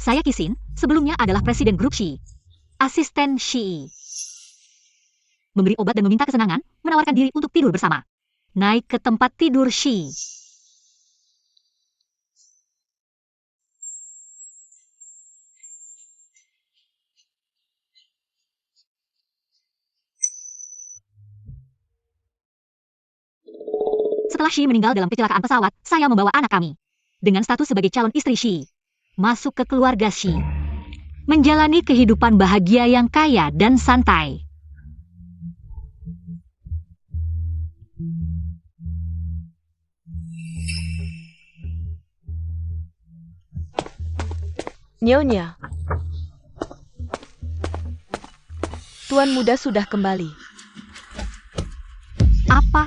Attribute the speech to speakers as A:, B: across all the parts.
A: Saya Kisin, sebelumnya adalah Presiden Grup Shi. Asisten Shi. Memberi obat dan meminta kesenangan, menawarkan diri untuk tidur bersama. Naik ke tempat tidur Shi. Setelah Shi meninggal dalam kecelakaan pesawat, saya membawa anak kami. Dengan status sebagai calon istri Shi. Masuk ke keluarga Shi. Menjalani kehidupan bahagia yang kaya dan santai.
B: Nyonya. Tuan muda sudah kembali.
A: Apa?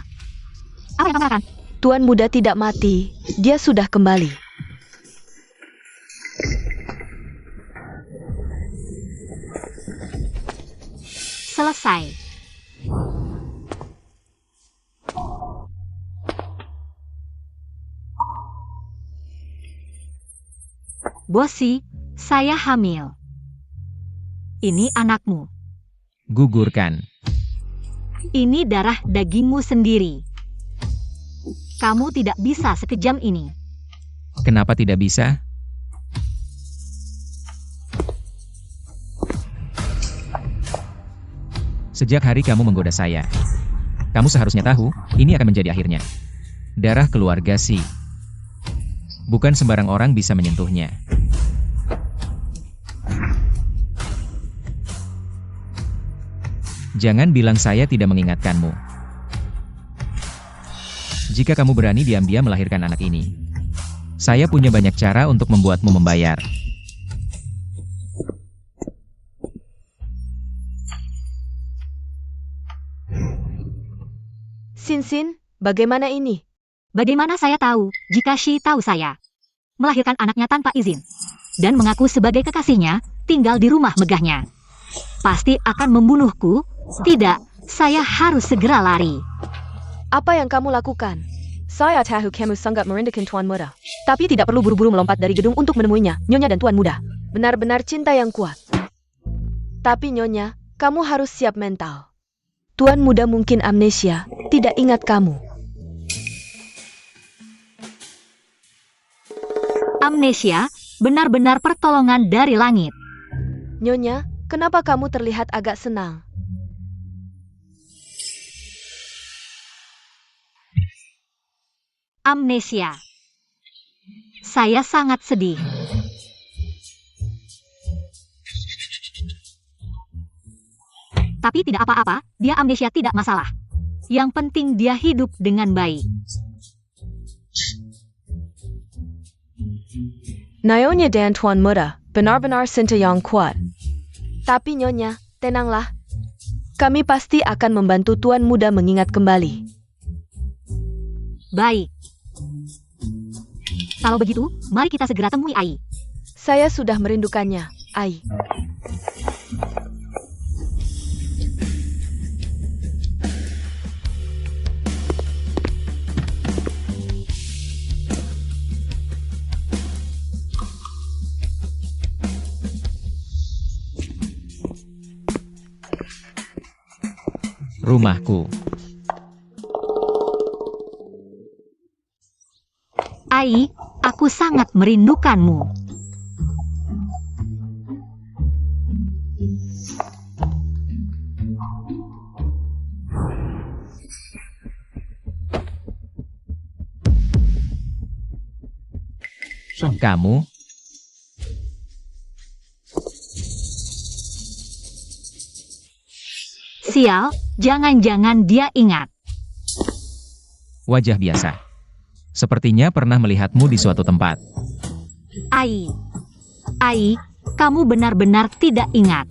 A: Apa yang kamu katakan?
B: Tuan muda tidak mati, dia sudah kembali.
A: Selesai. Bosi, saya hamil. Ini anakmu.
C: Gugurkan.
A: Ini darah dagingmu sendiri. Kamu tidak bisa sekejam ini.
C: Kenapa tidak bisa? Sejak hari kamu menggoda saya. Kamu seharusnya tahu, ini akan menjadi akhirnya. Darah keluarga Shi. Bukan sembarang orang bisa menyentuhnya. Jangan bilang saya tidak mengingatkanmu. Jika kamu berani diam-diam melahirkan anak ini, saya punya banyak cara untuk membuatmu membayar.
B: Sin, bagaimana ini?
A: Bagaimana saya tahu jika Shi tahu saya melahirkan anaknya tanpa izin dan mengaku sebagai kekasihnya tinggal di rumah megahnya? Pasti akan membunuhku. Tidak, saya harus segera lari.
B: Apa yang kamu lakukan? Saya tahu kamu sangat merindukan Tuan Muda. Tapi tidak perlu buru-buru melompat dari gedung untuk menemuinya, Nyonya dan Tuan Muda. Benar-benar cinta yang kuat. Tapi Nyonya, kamu harus siap mental. Tuan Muda mungkin amnesia, tidak ingat kamu.
A: Amnesia, benar-benar pertolongan dari langit.
B: Nyonya, kenapa kamu terlihat agak senang?
A: Amnesia. Saya sangat sedih. Tapi tidak apa-apa, dia amnesia tidak masalah. Yang penting dia hidup dengan baik.
B: Nyonya dan Tuan Muda, benar-benar cinta yang kuat. Tapi Nyonya, tenanglah. Kami pasti akan membantu Tuan Muda mengingat kembali.
A: Baik. Kalau begitu, mari kita segera temui Ai.
B: Saya sudah merindukannya, Ai.
C: Rumahku.
A: Ai, aku sangat merindukanmu.
C: Kamu?
A: Sial, jangan-jangan dia ingat.
C: Wajah biasa. Sepertinya pernah melihatmu di suatu tempat.
A: Ai, kamu benar-benar tidak ingat.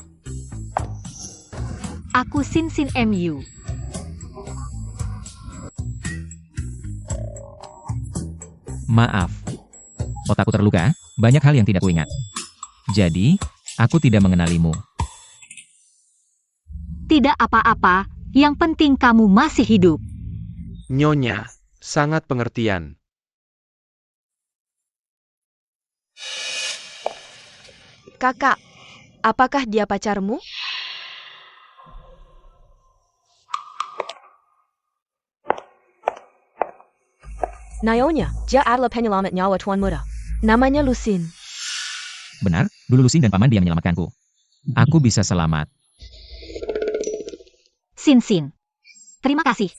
A: Aku Sin MU.
C: Maaf. Otakku terluka, banyak hal yang tidak kuingat. Jadi, aku tidak mengenalimu.
A: Tidak apa-apa, yang penting kamu masih hidup.
D: Nyonya, sangat pengertian.
B: Kakak, apakah dia pacarmu? Nyonya, dia adalah penyelamat nyawa Tuan Muda. Namanya Lusin.
C: Benar, dulu Lusin dan paman dia menyelamatkanku. Aku bisa selamat.
A: Sin Sin. Terima kasih.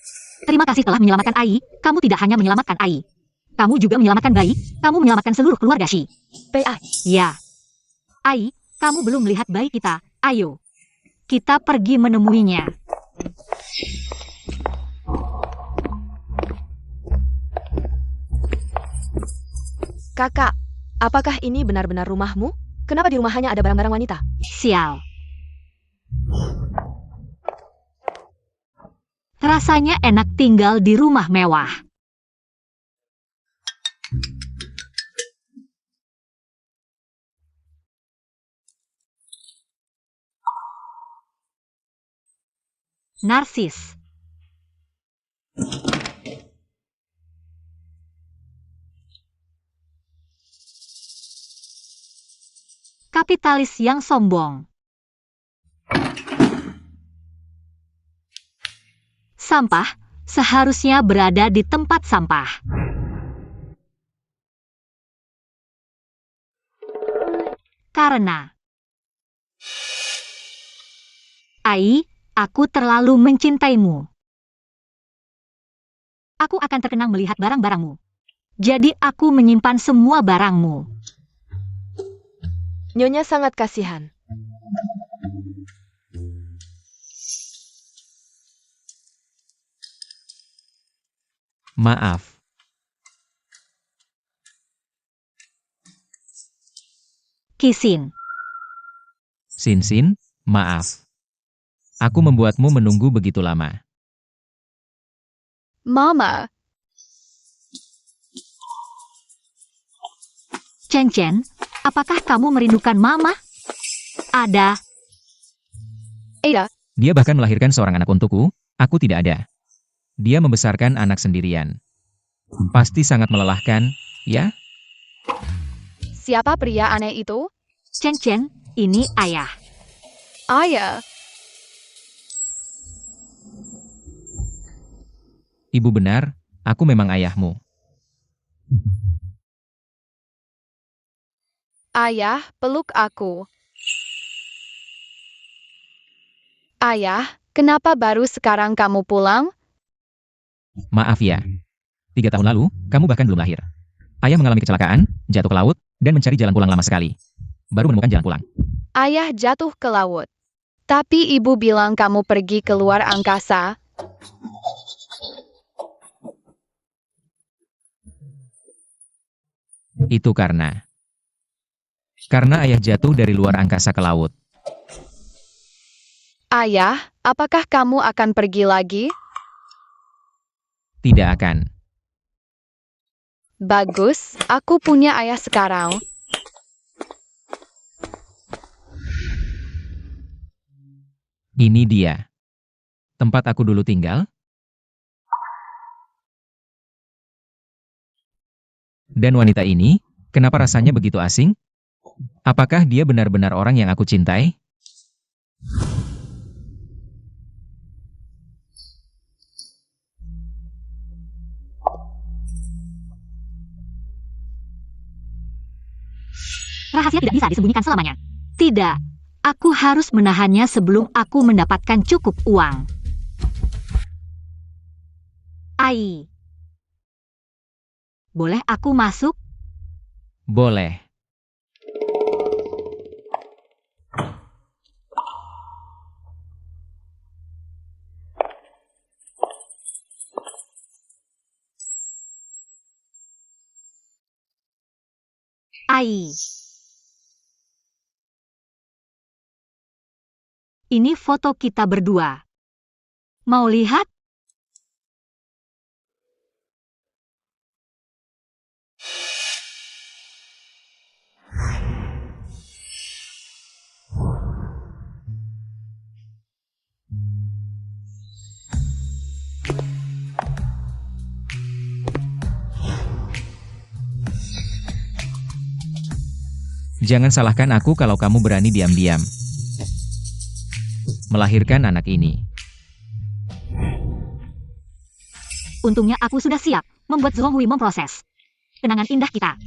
A: Terima kasih telah menyelamatkan Ai. Kamu tidak hanya menyelamatkan Ai. Kamu juga menyelamatkan bayi. Kamu menyelamatkan seluruh keluarga Shi.
B: P.I.
A: Ya. Ai, kamu belum melihat bayi kita. Ayo. Kita pergi menemuinya.
B: Kakak, apakah ini benar-benar rumahmu? Kenapa di rumah hanya ada barang-barang wanita?
A: Sial. Rasanya enak tinggal di rumah mewah. Narsis. Kapitalis yang sombong. Sampah seharusnya berada di tempat sampah. Karena Ai, aku terlalu mencintaimu. Aku akan terkenang melihat barang-barangmu. Jadi aku menyimpan semua barangmu.
B: Nyonya sangat kasihan.
C: Maaf.
A: Kisin.
C: Sin, maaf. Aku membuatmu menunggu begitu lama.
E: Mama,
A: Chen, apakah kamu merindukan Mama? Ada.
E: Ada,
C: Dia bahkan melahirkan seorang anak untukku, aku tidak ada. Dia membesarkan anak sendirian. Pasti sangat melelahkan, ya?
E: siapa pria aneh itu?
A: Chen, ini ayah.
E: Ayah,
C: Ibu benar, aku memang ayahmu.
E: ayah, peluk aku. Ayah, kenapa baru sekarang kamu pulang?
C: Maaf ya. 3 tahun lalu, kamu bahkan belum lahir. Ayah mengalami kecelakaan, jatuh ke laut, dan mencari jalan pulang lama sekali. Baru menemukan jalan pulang.
E: Ayah jatuh ke laut. Tapi ibu bilang kamu pergi ke luar angkasa.
C: Itu karena ayah jatuh dari luar angkasa ke laut.
E: Ayah, apakah kamu akan pergi lagi?
C: Tidak akan.
E: Bagus, aku punya ayah sekarang.
C: Ini dia. Tempat aku dulu tinggal. Dan wanita ini, kenapa rasanya begitu asing? Apakah dia benar-benar orang yang aku cintai?
A: Rahasia tidak bisa disembunyikan selamanya. Tidak. Aku harus menahannya sebelum aku mendapatkan cukup uang. Ai. Boleh aku masuk?
C: Boleh.
A: Ai. Ini foto kita berdua. Mau lihat?
C: Jangan salahkan aku kalau kamu berani diam-diam melahirkan anak ini.
A: Untungnya aku sudah siap membuat Zhonghui memproses kenangan indah kita.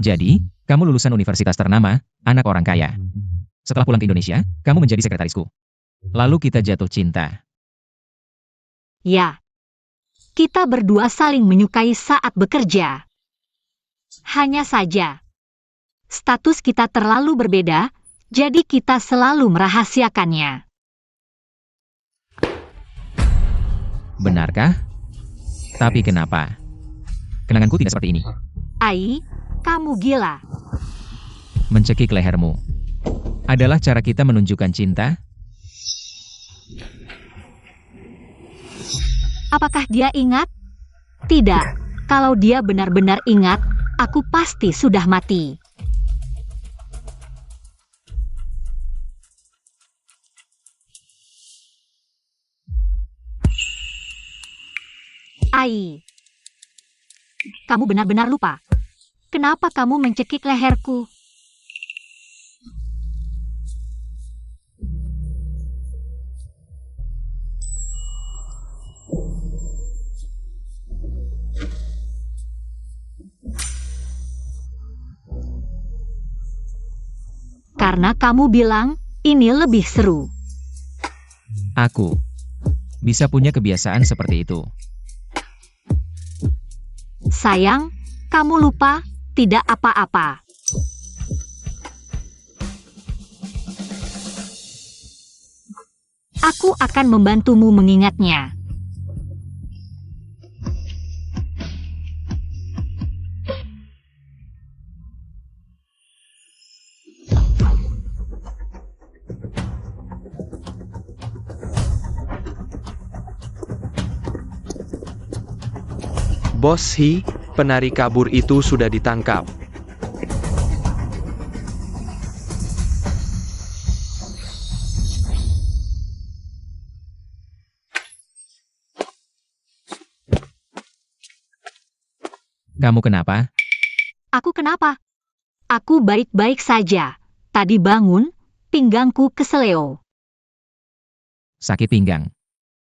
C: Jadi, kamu lulusan universitas ternama, anak orang kaya. Setelah pulang ke Indonesia, kamu menjadi sekretarisku. Lalu kita jatuh cinta.
A: Ya. Kita berdua saling menyukai saat bekerja. Hanya saja, status kita terlalu berbeda, jadi kita selalu merahasiakannya.
C: Benarkah? Tapi kenapa? Kenanganku tidak seperti ini.
A: Ai, kamu gila.
C: Mencekik lehermu adalah cara kita menunjukkan cinta.
A: Apakah dia ingat? Tidak. Kalau dia benar-benar ingat, aku pasti sudah mati. Ai. Kamu benar-benar lupa. Kenapa kamu mencekik leherku? Karena kamu bilang, ini lebih seru.
C: Aku bisa punya kebiasaan seperti itu.
A: Sayang, kamu lupa, tidak apa-apa. Aku akan membantumu mengingatnya.
D: Bos He, penari kabur itu sudah ditangkap.
C: Kamu kenapa?
A: Aku kenapa? Aku baik-baik saja. Tadi bangun, pinggangku keseleo.
C: Sakit pinggang.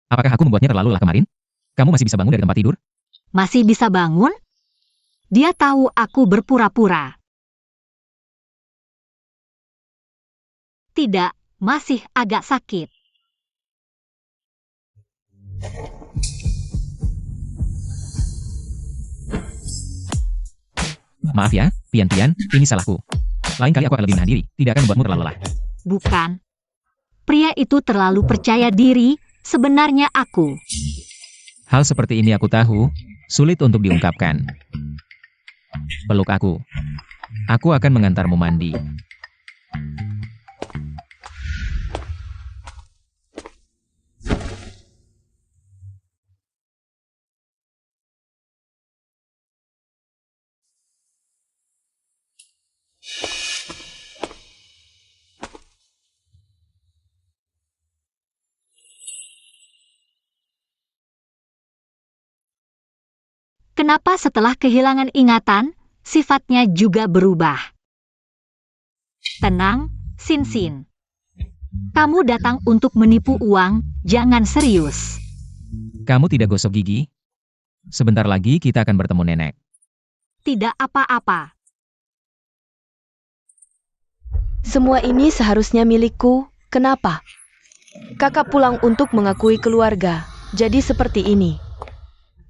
C: Apakah aku membuatnya terlalu lelah kemarin? Kamu masih bisa bangun dari tempat tidur?
A: Masih bisa bangun? Dia tahu aku berpura-pura. Tidak, masih agak sakit.
C: Maaf ya, Pian-Pian, ini salahku. Lain kali aku akan lebih menahan diri, tidak akan membuatmu terlalu lelah.
A: Bukan. Pria itu terlalu percaya diri, sebenarnya aku.
C: Hal seperti ini aku tahu, sulit untuk diungkapkan. Peluk aku. Aku akan mengantarmu mandi.
A: Kenapa setelah kehilangan ingatan, sifatnya juga berubah? Tenang, Sin-Sin. Kamu datang untuk menipu uang, jangan serius.
C: Kamu tidak gosok gigi? Sebentar lagi kita akan bertemu nenek.
A: Tidak apa-apa.
B: Semua ini seharusnya milikku. Kenapa? Kakak pulang untuk mengakui keluarga. Jadi seperti ini.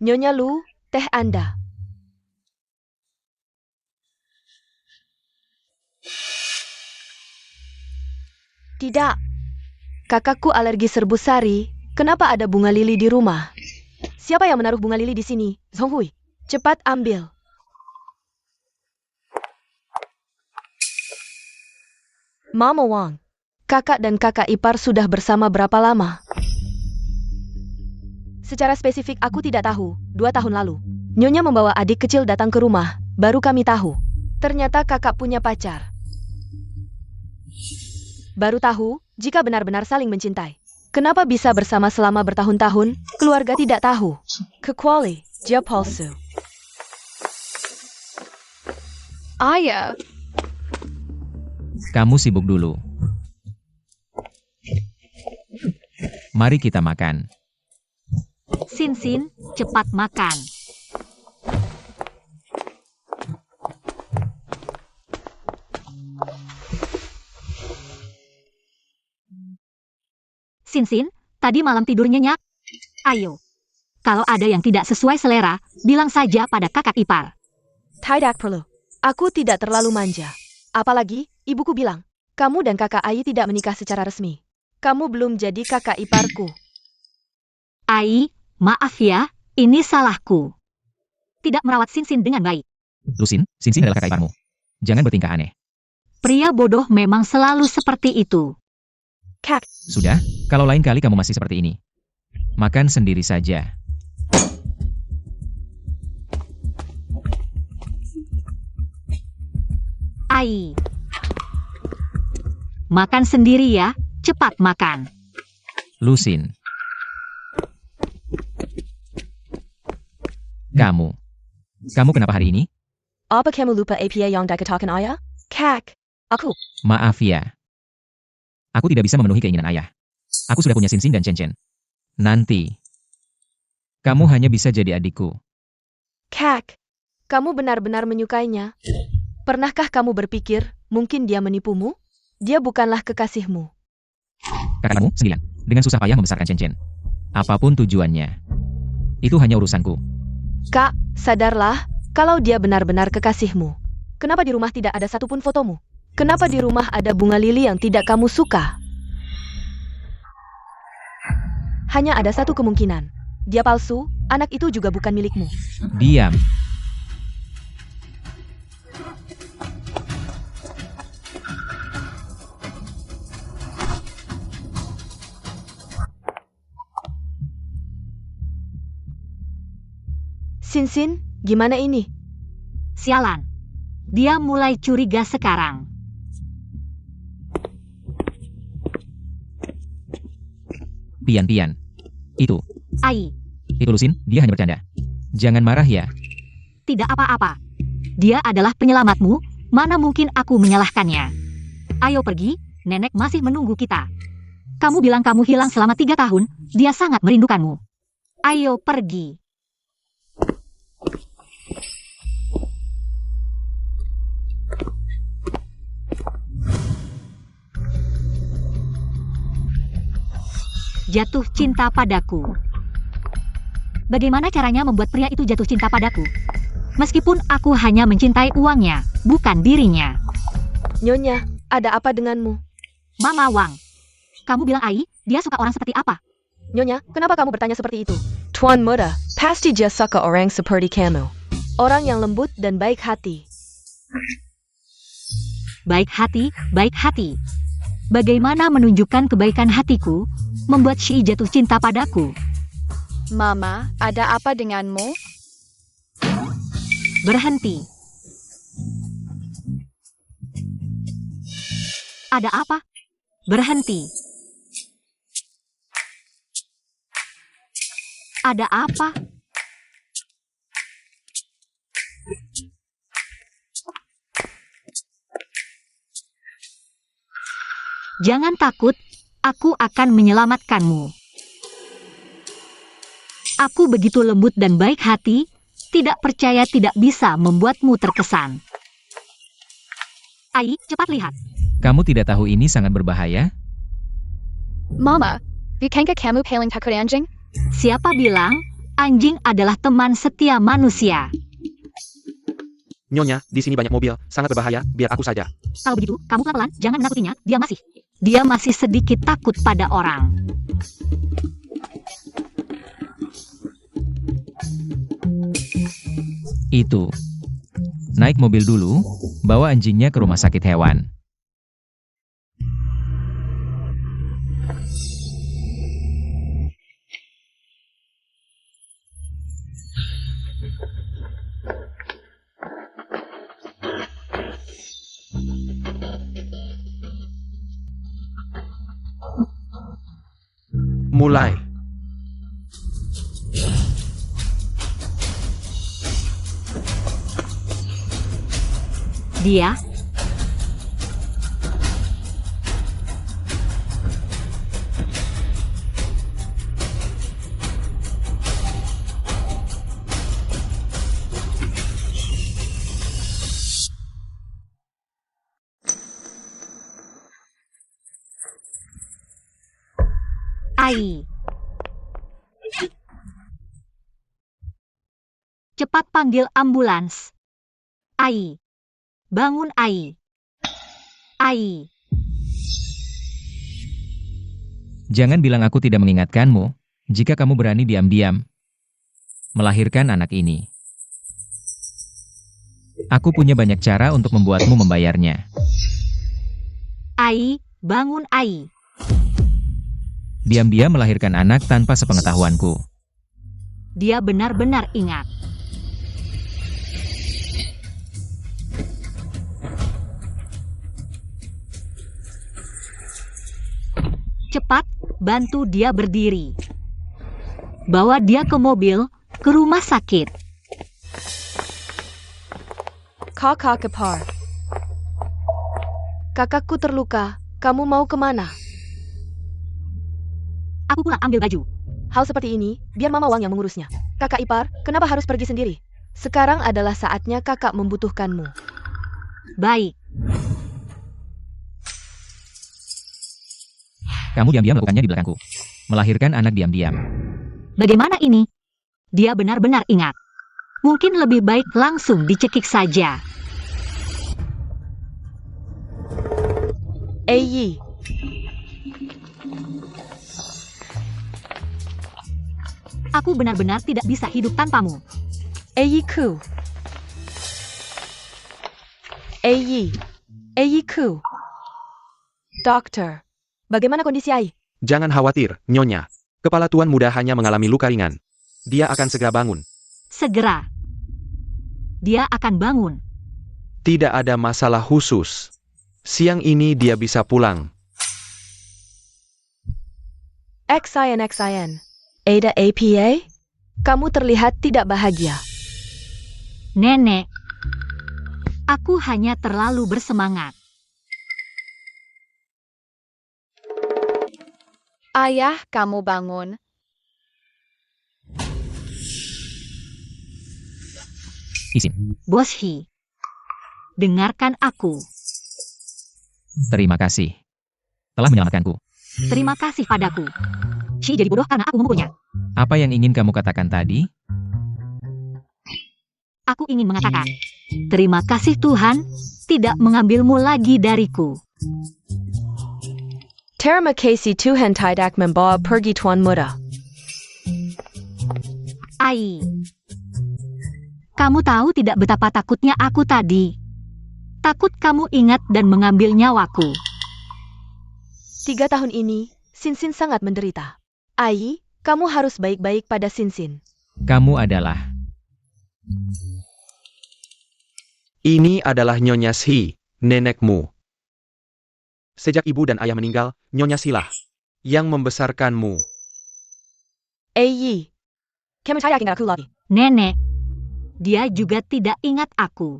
B: Nyonya Lu, teh Anda. Tidak. Kakakku alergi serbu sari. Kenapa ada bunga lili di rumah? Siapa yang menaruh bunga lili di sini? Zhonghui, cepat ambil. Mama Wang, kakak dan kakak ipar sudah bersama berapa lama? Secara spesifik aku tidak tahu, 2 tahun lalu. Nyonya membawa adik kecil datang ke rumah, baru kami tahu. Ternyata kakak punya pacar. Baru tahu, jika benar-benar saling mencintai. Kenapa bisa bersama selama bertahun-tahun, keluarga tidak tahu. Kecuali, dia palsu.
E: Ayah,
C: Kamu sibuk dulu. Mari kita makan.
A: Sin, cepat makan. Sin, tadi malam tidur nyenyak? Ayo. Kalau ada yang tidak sesuai selera, bilang saja pada kakak ipar.
B: Tidak perlu. Aku tidak terlalu manja. Apalagi, ibuku bilang, kamu dan kakak Ai tidak menikah secara resmi. Kamu belum jadi kakak iparku.
A: Ai, maaf ya, ini salahku. Tidak merawat Sin dengan baik.
C: Lusin adalah kakak iparmu. Jangan bertingkah aneh.
A: Pria bodoh memang selalu seperti itu.
B: Kak,
C: Sudah, kalau lain kali kamu masih seperti ini. Makan sendiri saja.
A: Ai. Makan sendiri ya, cepat makan.
C: Lusin. Kamu kenapa hari ini?
B: apa kamu lupa APA yang dikatakan ayah? Kak, aku.
C: Maaf ya. Aku tidak bisa memenuhi keinginan ayah. Aku sudah punya Sin dan Chen. Nanti, kamu hanya bisa jadi adikku.
B: Kak, kamu benar-benar menyukainya. Pernahkah kamu berpikir, mungkin dia menipumu? Dia bukanlah kekasihmu.
C: Kakakmu, 9, dengan susah payah membesarkan Chen. Apapun tujuannya, itu hanya urusanku.
B: Kak, sadarlah, kalau dia benar-benar kekasihmu. Kenapa di rumah tidak ada satupun fotomu? Kenapa di rumah ada bunga lili yang tidak kamu suka? Hanya ada satu kemungkinan. Dia palsu, anak itu juga bukan milikmu.
C: Diam.
B: Sin, gimana ini?
A: Sialan. Dia mulai curiga sekarang.
C: Pian. Itu
A: Ai,
C: Lusin, dia hanya bercanda. Jangan marah ya.
A: tidak apa-apa. Dia adalah penyelamatmu, mana mungkin aku menyalahkannya. Ayo pergi, nenek masih menunggu kita. Kamu bilang kamu hilang selama 3 tahun, dia sangat merindukanmu. Ayo pergi. Jatuh cinta padaku. Bagaimana caranya membuat pria itu jatuh cinta padaku? Meskipun aku hanya mencintai uangnya, bukan dirinya.
B: Nyonya, ada apa denganmu?
A: Mama Wang, kamu bilang Ai, dia suka orang seperti apa?
B: Nyonya, kenapa kamu bertanya seperti itu? Tuan Muda, pasti dia suka orang seperti kamu. Orang yang lembut dan baik hati.
A: Baik hati. Bagaimana menunjukkan kebaikan hatiku, membuat Shi jatuh cinta padaku?
E: Mama, ada apa denganmu?
A: Berhenti. Ada apa? Berhenti. Ada apa? Jangan takut, aku akan menyelamatkanmu. Aku begitu lembut dan baik hati, tidak percaya tidak bisa membuatmu terkesan. Ai, cepat lihat.
C: Kamu tidak tahu ini sangat berbahaya?
E: Mama, bukankah kamu paling takut anjing?
A: Siapa bilang anjing adalah teman setia manusia?
D: Nyonya, di sini banyak mobil, sangat berbahaya, biar aku saja.
A: Kalau begitu, kamu pelan-pelan, jangan menakutinya, dia masih sedikit takut pada orang.
C: Itu. Naik mobil dulu, bawa anjingnya ke rumah sakit hewan.
D: Mulai.
A: Ai. Cepat panggil ambulans. Ai. Bangun Ai. Ai.
C: Jangan bilang aku tidak mengingatkanmu, jika kamu berani diam-diam melahirkan anak ini. Aku punya banyak cara untuk membuatmu membayarnya.
A: Ai, bangun Ai.
C: Diam-diam melahirkan anak tanpa sepengetahuanku.
A: Dia benar-benar ingat. Cepat, bantu dia berdiri. Bawa dia ke mobil, ke rumah sakit.
B: Kakak kepar. Kakakku terluka. Kamu mau kemana?
A: Aku pulang ambil baju.
B: Hal seperti ini, biar Mama Wang yang mengurusnya. Kakak ipar, kenapa harus pergi sendiri? Sekarang adalah saatnya kakak membutuhkanmu.
A: Baik.
C: Kamu diam-diam melakukannya di belakangku. Melahirkan anak diam-diam.
A: Bagaimana ini? Dia benar-benar ingat. Mungkin lebih baik langsung dicekik saja.
B: Yi.
A: Aku benar-benar tidak bisa hidup tanpamu.
B: Yi-ku. Yi-ku. Dokter, bagaimana kondisi Ai?
D: Jangan khawatir, Nyonya. Kepala Tuan Muda hanya mengalami luka ringan. Dia akan segera bangun.
A: Segera. Dia akan bangun.
D: Tidak ada masalah khusus. Siang ini dia bisa pulang.
B: XIN. Ada APA? Kamu terlihat tidak bahagia.
A: Nenek. Aku hanya terlalu bersemangat.
E: Ayah, kamu bangun.
C: Izin.
A: Bos Hi. Dengarkan aku.
C: Terima kasih. Telah menyelamatkanku.
A: Terima kasih padaku. Shi jadi bodoh karena aku memukulnya.
C: Apa yang ingin kamu katakan tadi?
A: Aku ingin mengatakan, terima kasih Tuhan, tidak mengambilmu lagi dariku.
B: Terima kasih Tuhan tidak membawa pergi Tuan Muda.
A: Ai. Kamu tahu tidak betapa takutnya aku tadi. Takut kamu ingat dan mengambil nyawaku.
B: 3 tahun ini, Sinsin sangat menderita. Ai, kamu harus baik-baik pada Sinsin.
C: Kamu adalah...
D: Ini adalah Nyonya Shi, nenekmu. Sejak ibu dan ayah meninggal, Nyonya Shilah yang membesarkanmu.
B: Yi. Kamu saya yakin aku lagi.
A: Nenek. Dia juga tidak ingat aku.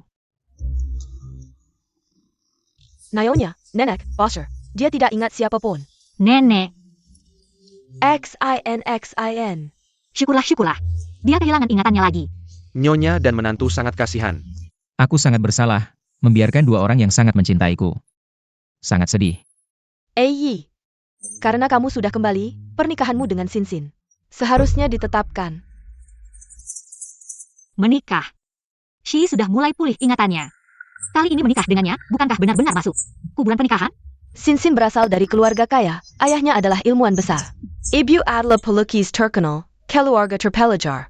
B: Nyonya, nenek, Bosser. Dia tidak ingat siapapun.
A: Nenek.
B: XIN.
A: Syukurlah. Dia kehilangan ingatannya lagi.
D: Nyonya dan menantu sangat kasihan.
C: Aku sangat bersalah, membiarkan dua orang yang sangat mencintaiku. Sangat sedih.
B: Yi. Karena kamu sudah kembali, pernikahanmu dengan Sinsin seharusnya ditetapkan.
A: Menikah. Shi sudah mulai pulih ingatannya. Kali ini menikah dengannya, bukankah benar-benar masuk kuburan pernikahan?
B: Sinsin berasal dari keluarga kaya, ayahnya adalah ilmuwan besar. Ibu adalah pelukis terkenal, keluarga terpelajar.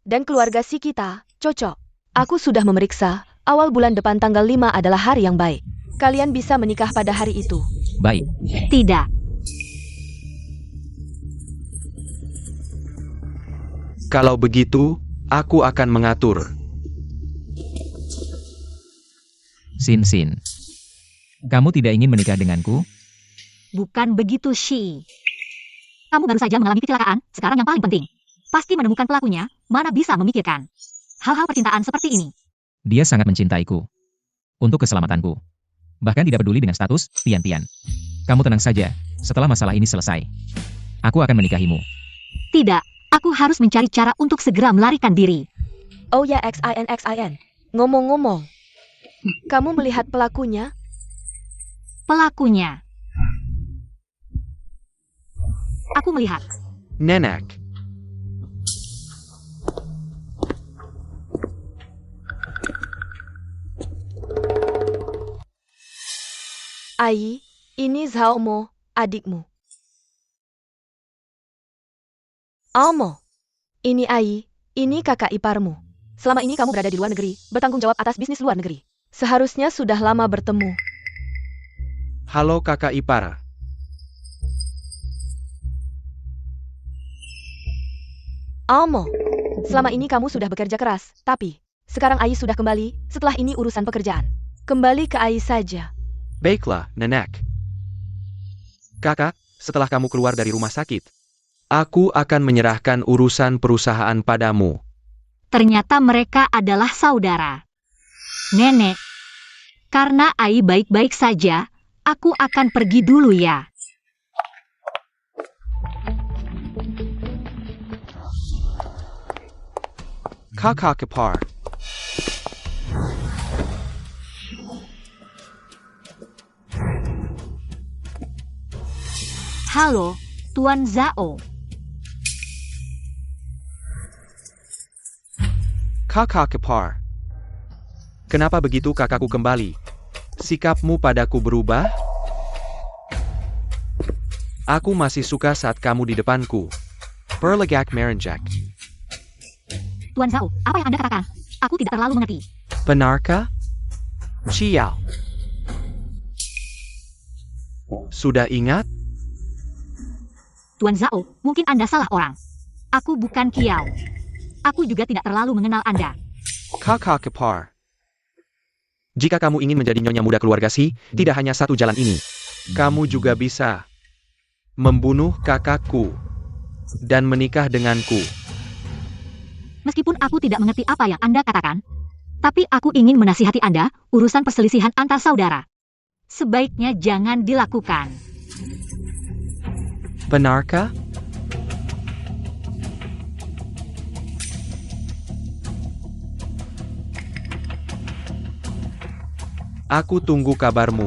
B: Dan keluarga si kita, cocok. Aku sudah memeriksa, awal bulan depan tanggal 5 adalah hari yang baik. Kalian bisa menikah pada hari itu.
C: Baik.
A: Tidak.
D: Kalau begitu, aku akan mengatur.
C: Sin. Kamu tidak ingin menikah denganku?
A: Bukan begitu, Shi. Kamu baru saja mengalami kecelakaan, sekarang yang paling penting. Pasti menemukan pelakunya, mana bisa memikirkan hal-hal percintaan seperti ini.
C: Dia sangat mencintaiku. Untuk keselamatanku. Bahkan tidak peduli dengan status, pian-pian. Kamu tenang saja, setelah masalah ini selesai. Aku akan menikahimu.
A: Tidak, aku harus mencari cara untuk segera melarikan diri.
B: Oh ya XIN. Ngomong-ngomong. Kamu melihat pelakunya?
A: Aku melihat.
D: Nenek.
B: Ai, ini Zhaomo, adikmu. Almo, ini Ai, ini kakak iparmu. Selama ini kamu berada di luar negeri, bertanggung jawab atas bisnis luar negeri. Seharusnya sudah lama bertemu.
D: Halo kakak ipar.
B: Almo, selama ini kamu sudah bekerja keras, tapi sekarang Ai sudah kembali, setelah ini urusan pekerjaan. Kembali ke Ai saja.
D: Baiklah, Nenek. Kakak, setelah kamu keluar dari rumah sakit, aku akan menyerahkan urusan perusahaan padamu.
A: Ternyata mereka adalah saudara. Nenek, karena Ai baik-baik saja, aku akan pergi dulu ya.
D: Kakak ipar.
A: Halo, Tuan Zhao.
D: Kakak ipar. Kenapa begitu kakakku kembali? Sikapmu padaku berubah? Aku masih suka saat kamu di depanku. Perlegak merenjak.
A: Tuan Zhao, apa yang Anda katakan? Aku tidak terlalu mengerti.
D: Benarkah? Ciao. Sudah ingat?
A: Tuan Zhao, mungkin Anda salah orang. Aku bukan Kiao. Aku juga tidak terlalu mengenal Anda.
D: Kakak ipar. Jika kamu ingin menjadi nyonya muda keluarga Si, tidak hanya satu jalan ini. Kamu juga bisa membunuh kakakku dan menikah denganku.
A: Meskipun aku tidak mengerti apa yang Anda katakan, tapi aku ingin menasihati Anda urusan perselisihan antar saudara. Sebaiknya jangan dilakukan.
D: Benarkah? Aku tunggu kabarmu.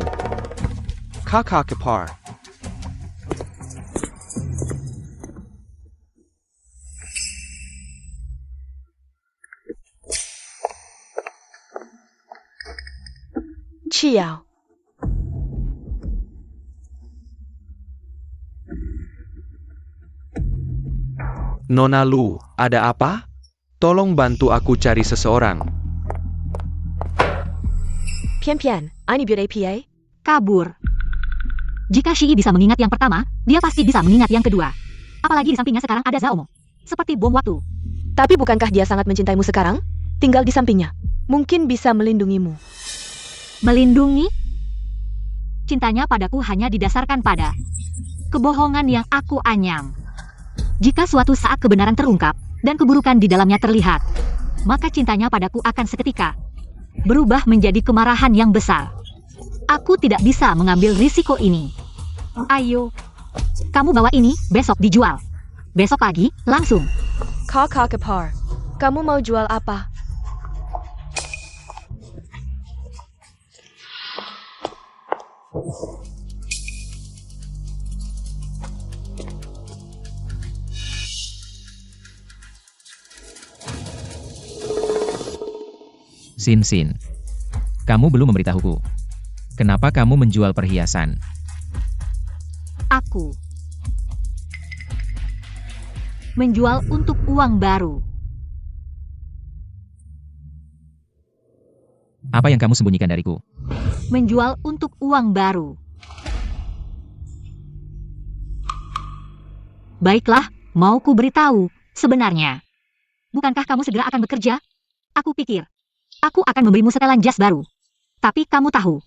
D: Kakak ipar.
B: Ciao.
D: Nona Lu, ada apa? Tolong bantu aku cari seseorang.
B: Pian-pian, ini buat APA?
A: Kabur. Jika Shi bisa mengingat yang pertama, dia pasti bisa mengingat yang kedua. Apalagi di sampingnya sekarang ada Zhaomo. Seperti bom waktu.
B: Tapi bukankah dia sangat mencintaimu sekarang? Tinggal di sampingnya. Mungkin bisa melindungimu.
A: Melindungi? Cintanya padaku hanya didasarkan pada kebohongan yang aku anyam. Jika suatu saat kebenaran terungkap, dan keburukan di dalamnya terlihat, maka cintanya padaku akan seketika berubah menjadi kemarahan yang besar. Aku tidak bisa mengambil risiko ini. Ayo, kamu bawa ini, besok dijual. Besok pagi, langsung.
B: Kakak ipar, kamu mau jual apa?
C: Sin, kamu belum memberitahuku. Kenapa kamu menjual perhiasan?
A: Aku menjual untuk uang baru.
C: Apa yang kamu sembunyikan dariku?
A: Menjual untuk uang baru. Baiklah, mau ku beritahu, sebenarnya. Bukankah kamu segera akan bekerja? Aku pikir, aku akan memberimu setelan jas baru. Tapi kamu tahu,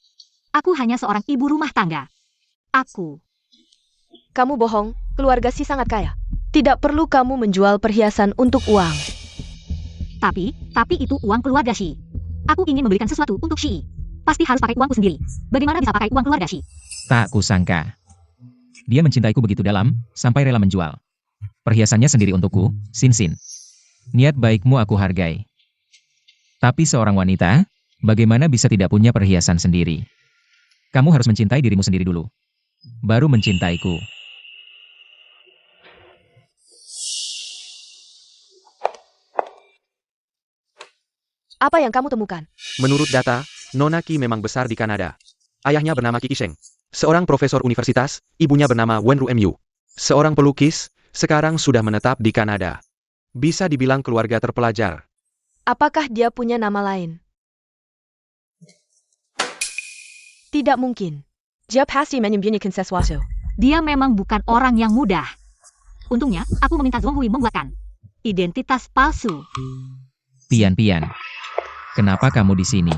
A: aku hanya seorang ibu rumah tangga.
B: Kamu bohong, keluarga Si sangat kaya. Tidak perlu kamu menjual perhiasan untuk uang.
A: Tapi itu uang keluarga Shi. Aku ingin membelikan sesuatu untuk Shi. Pasti harus pakai uangku sendiri. Bagaimana bisa pakai uang keluarga Shi?
C: Tak kusangka. Dia mencintaiku begitu dalam, sampai rela menjual perhiasannya sendiri untukku, Sin. Niat baikmu aku hargai. Tapi seorang wanita, bagaimana bisa tidak punya perhiasan sendiri? Kamu harus mencintai dirimu sendiri dulu. Baru mencintaiku.
B: Apa yang kamu temukan?
D: Menurut data, Nona Ki memang besar di Kanada. Ayahnya bernama Ki Isheng, seorang profesor universitas, ibunya bernama Wen Ruemyu, seorang pelukis, sekarang sudah menetap di Kanada. Bisa dibilang keluarga terpelajar.
B: Apakah dia punya nama lain? Tidak mungkin. Dia pasti menyembunyikan sesuatu.
A: Dia memang bukan orang yang mudah. Untungnya, aku meminta Zhong Hui membuatkan identitas palsu.
C: Pian-Pian. Kenapa kamu di sini?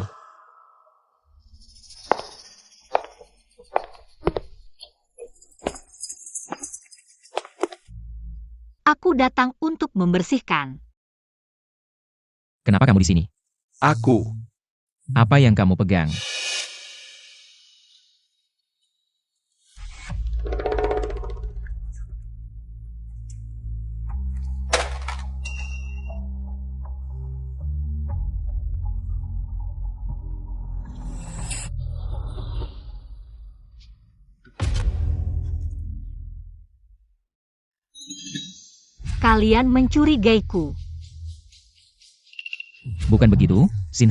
A: Aku datang untuk membersihkan.
C: Kenapa kamu di sini?
D: Aku.
C: Apa yang kamu pegang?
A: Kalian mencurigaiku.
C: Bukan begitu, Sin.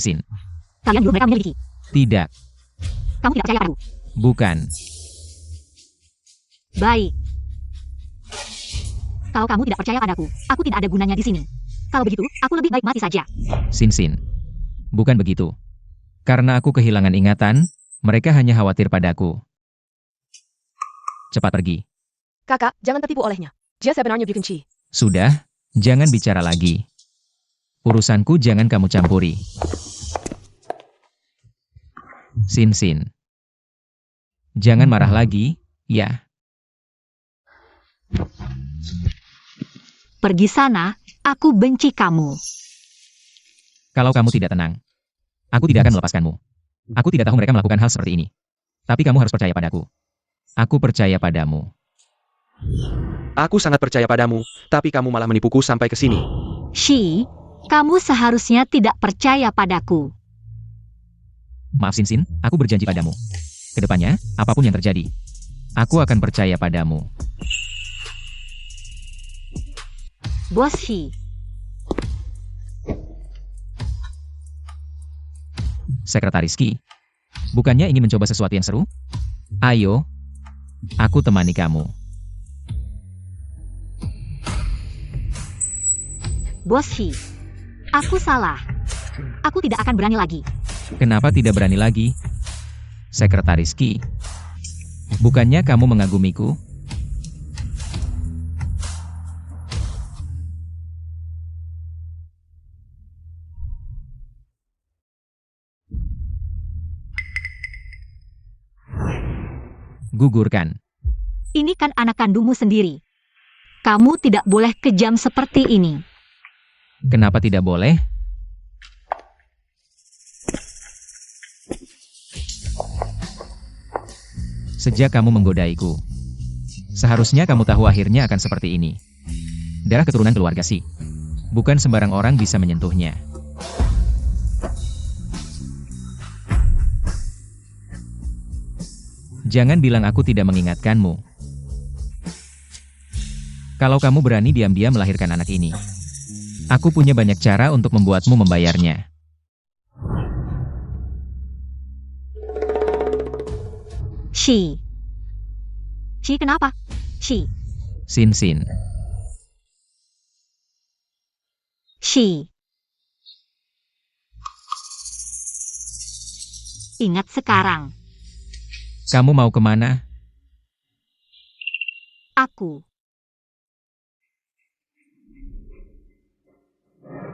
A: Kalian belum mereka memiliki.
C: Tidak.
A: Kamu tidak percaya padaku.
C: Bukan.
A: Baik. Kalau kamu tidak percaya padaku, aku tidak ada gunanya di sini. Kalau begitu, aku lebih baik mati saja.
C: Sin. Bukan begitu. Karena aku kehilangan ingatan, mereka hanya khawatir padaku. Cepat pergi.
B: Kakak, jangan tertipu olehnya. Dia sebenarnya bukan Chi.
C: Sudah, jangan bicara lagi. Urusanku jangan kamu campuri. Sin. Jangan marah lagi, ya.
A: Pergi sana, aku benci kamu.
C: Kalau kamu tidak tenang, aku tidak akan melepaskanmu. Aku tidak tahu mereka melakukan hal seperti ini. Tapi kamu harus percaya padaku. Aku percaya padamu.
D: Aku sangat percaya padamu, tapi kamu malah menipuku sampai ke sini.
A: Shi, kamu seharusnya tidak percaya padaku.
C: Maaf Sin, aku berjanji padamu. Kedepannya, apapun yang terjadi, aku akan percaya padamu.
A: Bos Shi,
C: Sekretaris Ki, bukannya ingin mencoba sesuatu yang seru? Ayo, aku temani kamu.
A: Bos Shi, aku salah. Aku tidak akan berani lagi.
C: Kenapa tidak berani lagi? Sekretaris Ki, bukannya kamu mengagumiku? Gugurkan.
A: Ini kan anak kandungmu sendiri. Kamu tidak boleh kejam seperti ini.
C: Kenapa tidak boleh? Sejak kamu menggodaiku, seharusnya kamu tahu akhirnya akan seperti ini. Darah keturunan keluarga Si. Bukan sembarang orang bisa menyentuhnya. Jangan bilang aku tidak mengingatkanmu. Kalau kamu berani diam-diam melahirkan anak ini, aku punya banyak cara untuk membuatmu membayarnya.
A: Shi. Shi kenapa? Shi.
C: Sin.
A: Shi. Ingat sekarang,
C: Kamu mau kemana?
A: aku.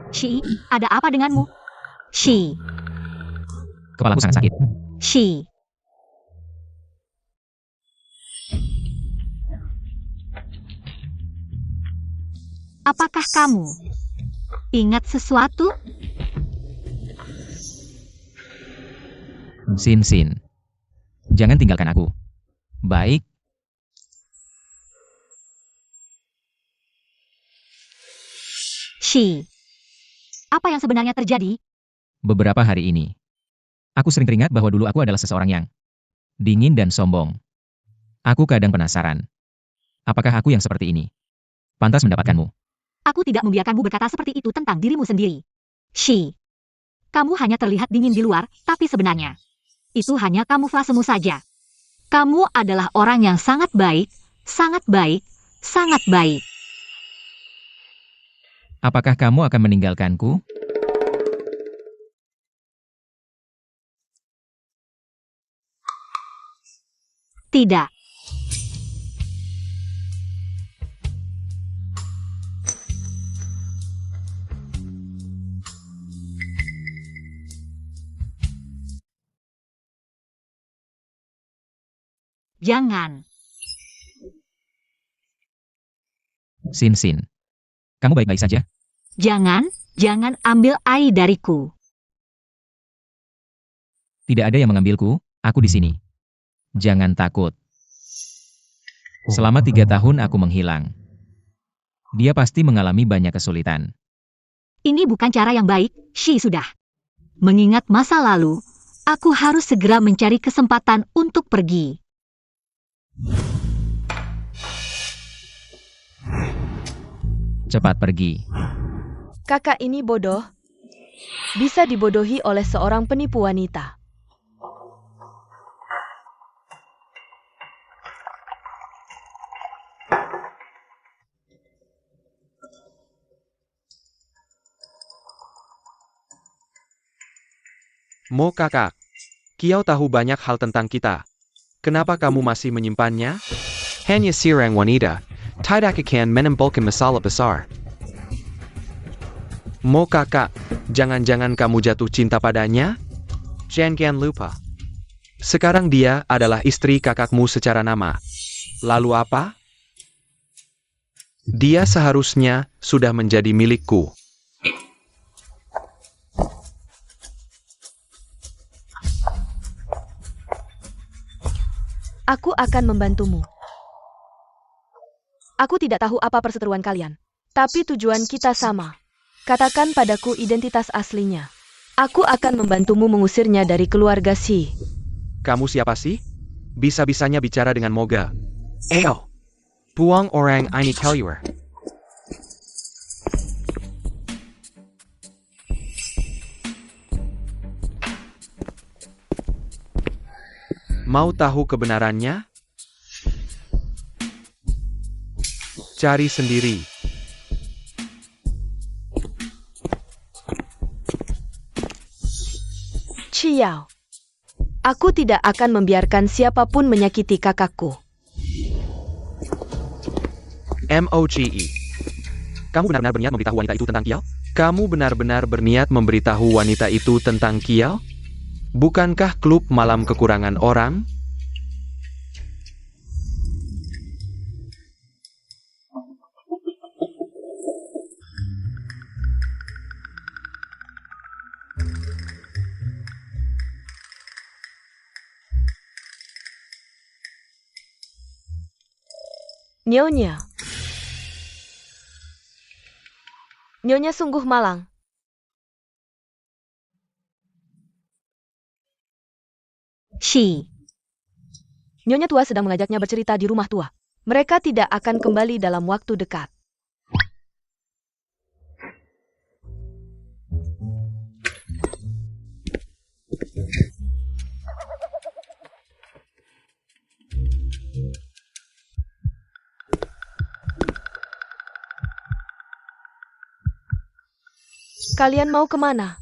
A: Shi, ada apa denganmu? Shi.
C: Kepalaku sangat sakit.
A: Shi. Apakah kamu ingat sesuatu?
C: Sin. Jangan tinggalkan aku. Baik.
A: Shi. Apa yang sebenarnya terjadi?
C: Beberapa hari ini, aku sering teringat bahwa dulu aku adalah seseorang yang dingin dan sombong. Aku kadang penasaran. Apakah aku yang seperti ini pantas mendapatkanmu?
A: Aku tidak membiarkanmu berkata seperti itu tentang dirimu sendiri. Shi. Kamu hanya terlihat dingin di luar, tapi sebenarnya itu hanya kamuflasemu saja. Kamu adalah orang yang sangat baik, sangat baik, sangat baik.
C: Apakah kamu akan meninggalkanku?
A: Tidak. Jangan.
C: Sin. Kamu baik-baik saja?
A: Jangan ambil Ai dariku.
C: Tidak ada yang mengambilku, aku di sini. Jangan takut. Selama 3 tahun aku menghilang. Dia pasti mengalami banyak kesulitan.
A: Ini bukan cara yang baik, sudah. Mengingat masa lalu, aku harus segera mencari kesempatan untuk pergi.
C: Cepat pergi.
B: Kakak ini bodoh. Bisa dibodohi oleh seorang penipu wanita.
D: Mo kakak, Kiau tahu banyak hal tentang kita. Kenapa kamu masih menyimpannya? Hanya seorang wanita, tidak akan menimbulkan masalah besar. Mo kakak, jangan-jangan kamu jatuh cinta padanya? Jangan lupa. Sekarang dia adalah istri kakakmu secara nama. Lalu apa? Dia seharusnya sudah menjadi milikku.
B: Aku akan membantumu. Aku tidak tahu apa perseteruan kalian. Tapi tujuan kita sama. Katakan padaku identitas aslinya. Aku akan membantumu mengusirnya dari keluarga Si.
D: Kamu siapa sih? Bisa-bisanya bicara dengan Moga. Ayo. Buang orang ini keluar. Mau tahu kebenarannya? Cari sendiri.
B: Ciao. Aku tidak akan membiarkan siapapun menyakiti kakakku.
D: MOGE. Kamu benar-benar berniat memberitahu wanita itu tentang Kiao? Kamu benar-benar berniat memberitahu wanita itu tentang Kiao? Bukankah klub malam kekurangan orang?
B: Nyonya. Nyonya sungguh malang. Nyonya tua sedang mengajaknya bercerita di rumah tua. Mereka tidak akan kembali dalam waktu dekat. Kalian mau kemana?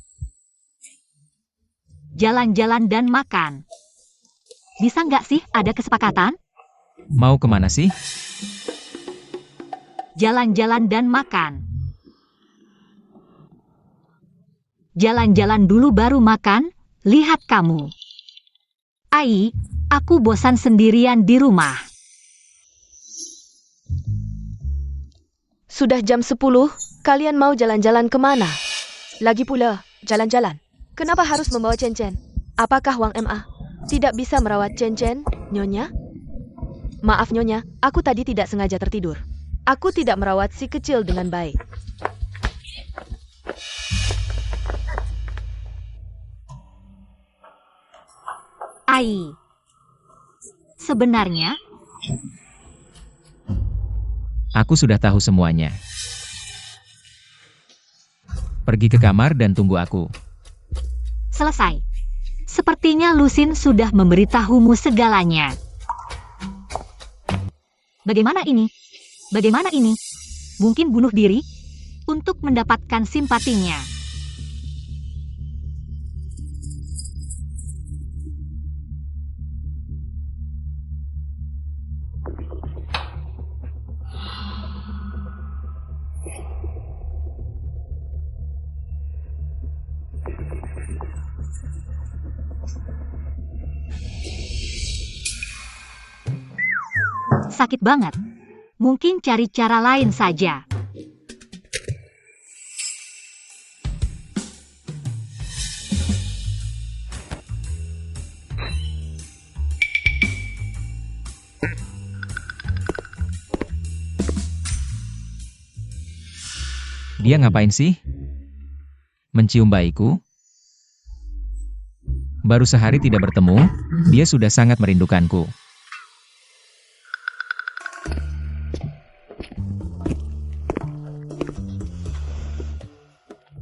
A: Jalan-jalan dan makan. Bisa nggak sih ada kesepakatan?
C: Mau kemana sih?
A: Jalan-jalan dan makan. Jalan-jalan dulu baru makan, lihat kamu. Ai, aku bosan sendirian di rumah.
B: Sudah jam 10, kalian mau jalan-jalan kemana? Lagi pula, jalan-jalan. Kenapa harus membawa Chen-Chen? Apakah Wang MA tidak bisa merawat Chen-Chen, Nyonya? Maaf Nyonya, aku tadi tidak sengaja tertidur. Aku tidak merawat si kecil dengan baik.
A: Ai. Sebenarnya,
C: Aku sudah tahu semuanya. Pergi ke kamar dan tunggu aku.
A: Selesai. Sepertinya Lusin sudah memberitahumu segalanya. Bagaimana ini? Bagaimana ini? Mungkin bunuh diri untuk mendapatkan simpatinya. Sakit banget. Mungkin cari cara lain saja.
C: Dia ngapain sih? Mencium bayiku? Baru sehari tidak bertemu, dia sudah sangat merindukanku.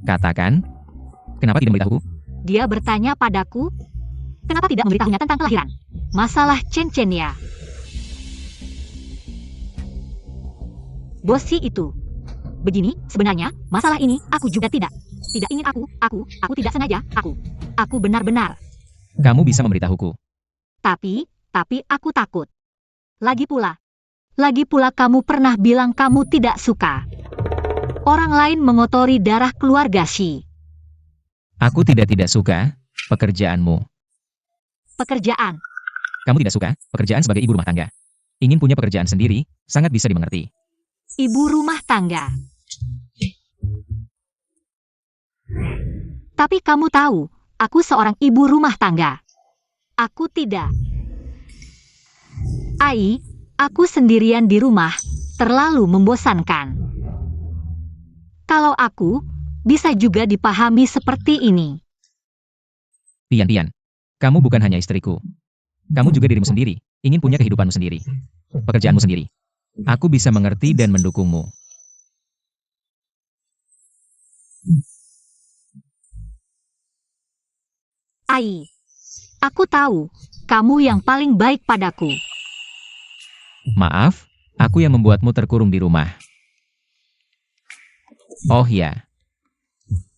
C: Katakan, kenapa tidak memberitahuku?
A: Dia bertanya padaku, kenapa tidak memberitahunya tentang kelahiran? Masalah Chen ya. Bosi itu. Begini, sebenarnya, masalah ini, aku juga tidak ingin aku tidak sengaja, aku benar-benar.
C: Kamu bisa memberitahuku.
A: Tapi aku takut. Lagi pula kamu pernah bilang kamu tidak suka orang lain mengotori darah keluarga Shi.
C: Aku tidak suka pekerjaanmu.
A: Pekerjaan.
C: Kamu tidak suka pekerjaan sebagai ibu rumah tangga. Ingin punya pekerjaan sendiri, sangat bisa dimengerti.
A: Ibu rumah tangga. Tapi kamu tahu, aku seorang ibu rumah tangga. Aku tidak. Aku sendirian di rumah, terlalu membosankan. Kalau aku, bisa juga dipahami seperti ini.
C: Tian, kamu bukan hanya istriku. Kamu juga dirimu sendiri, ingin punya kehidupanmu sendiri. Pekerjaanmu sendiri. Aku bisa mengerti dan mendukungmu.
A: Aku tahu, kamu yang paling baik padaku.
C: Maaf, aku yang membuatmu terkurung di rumah. Oh ya.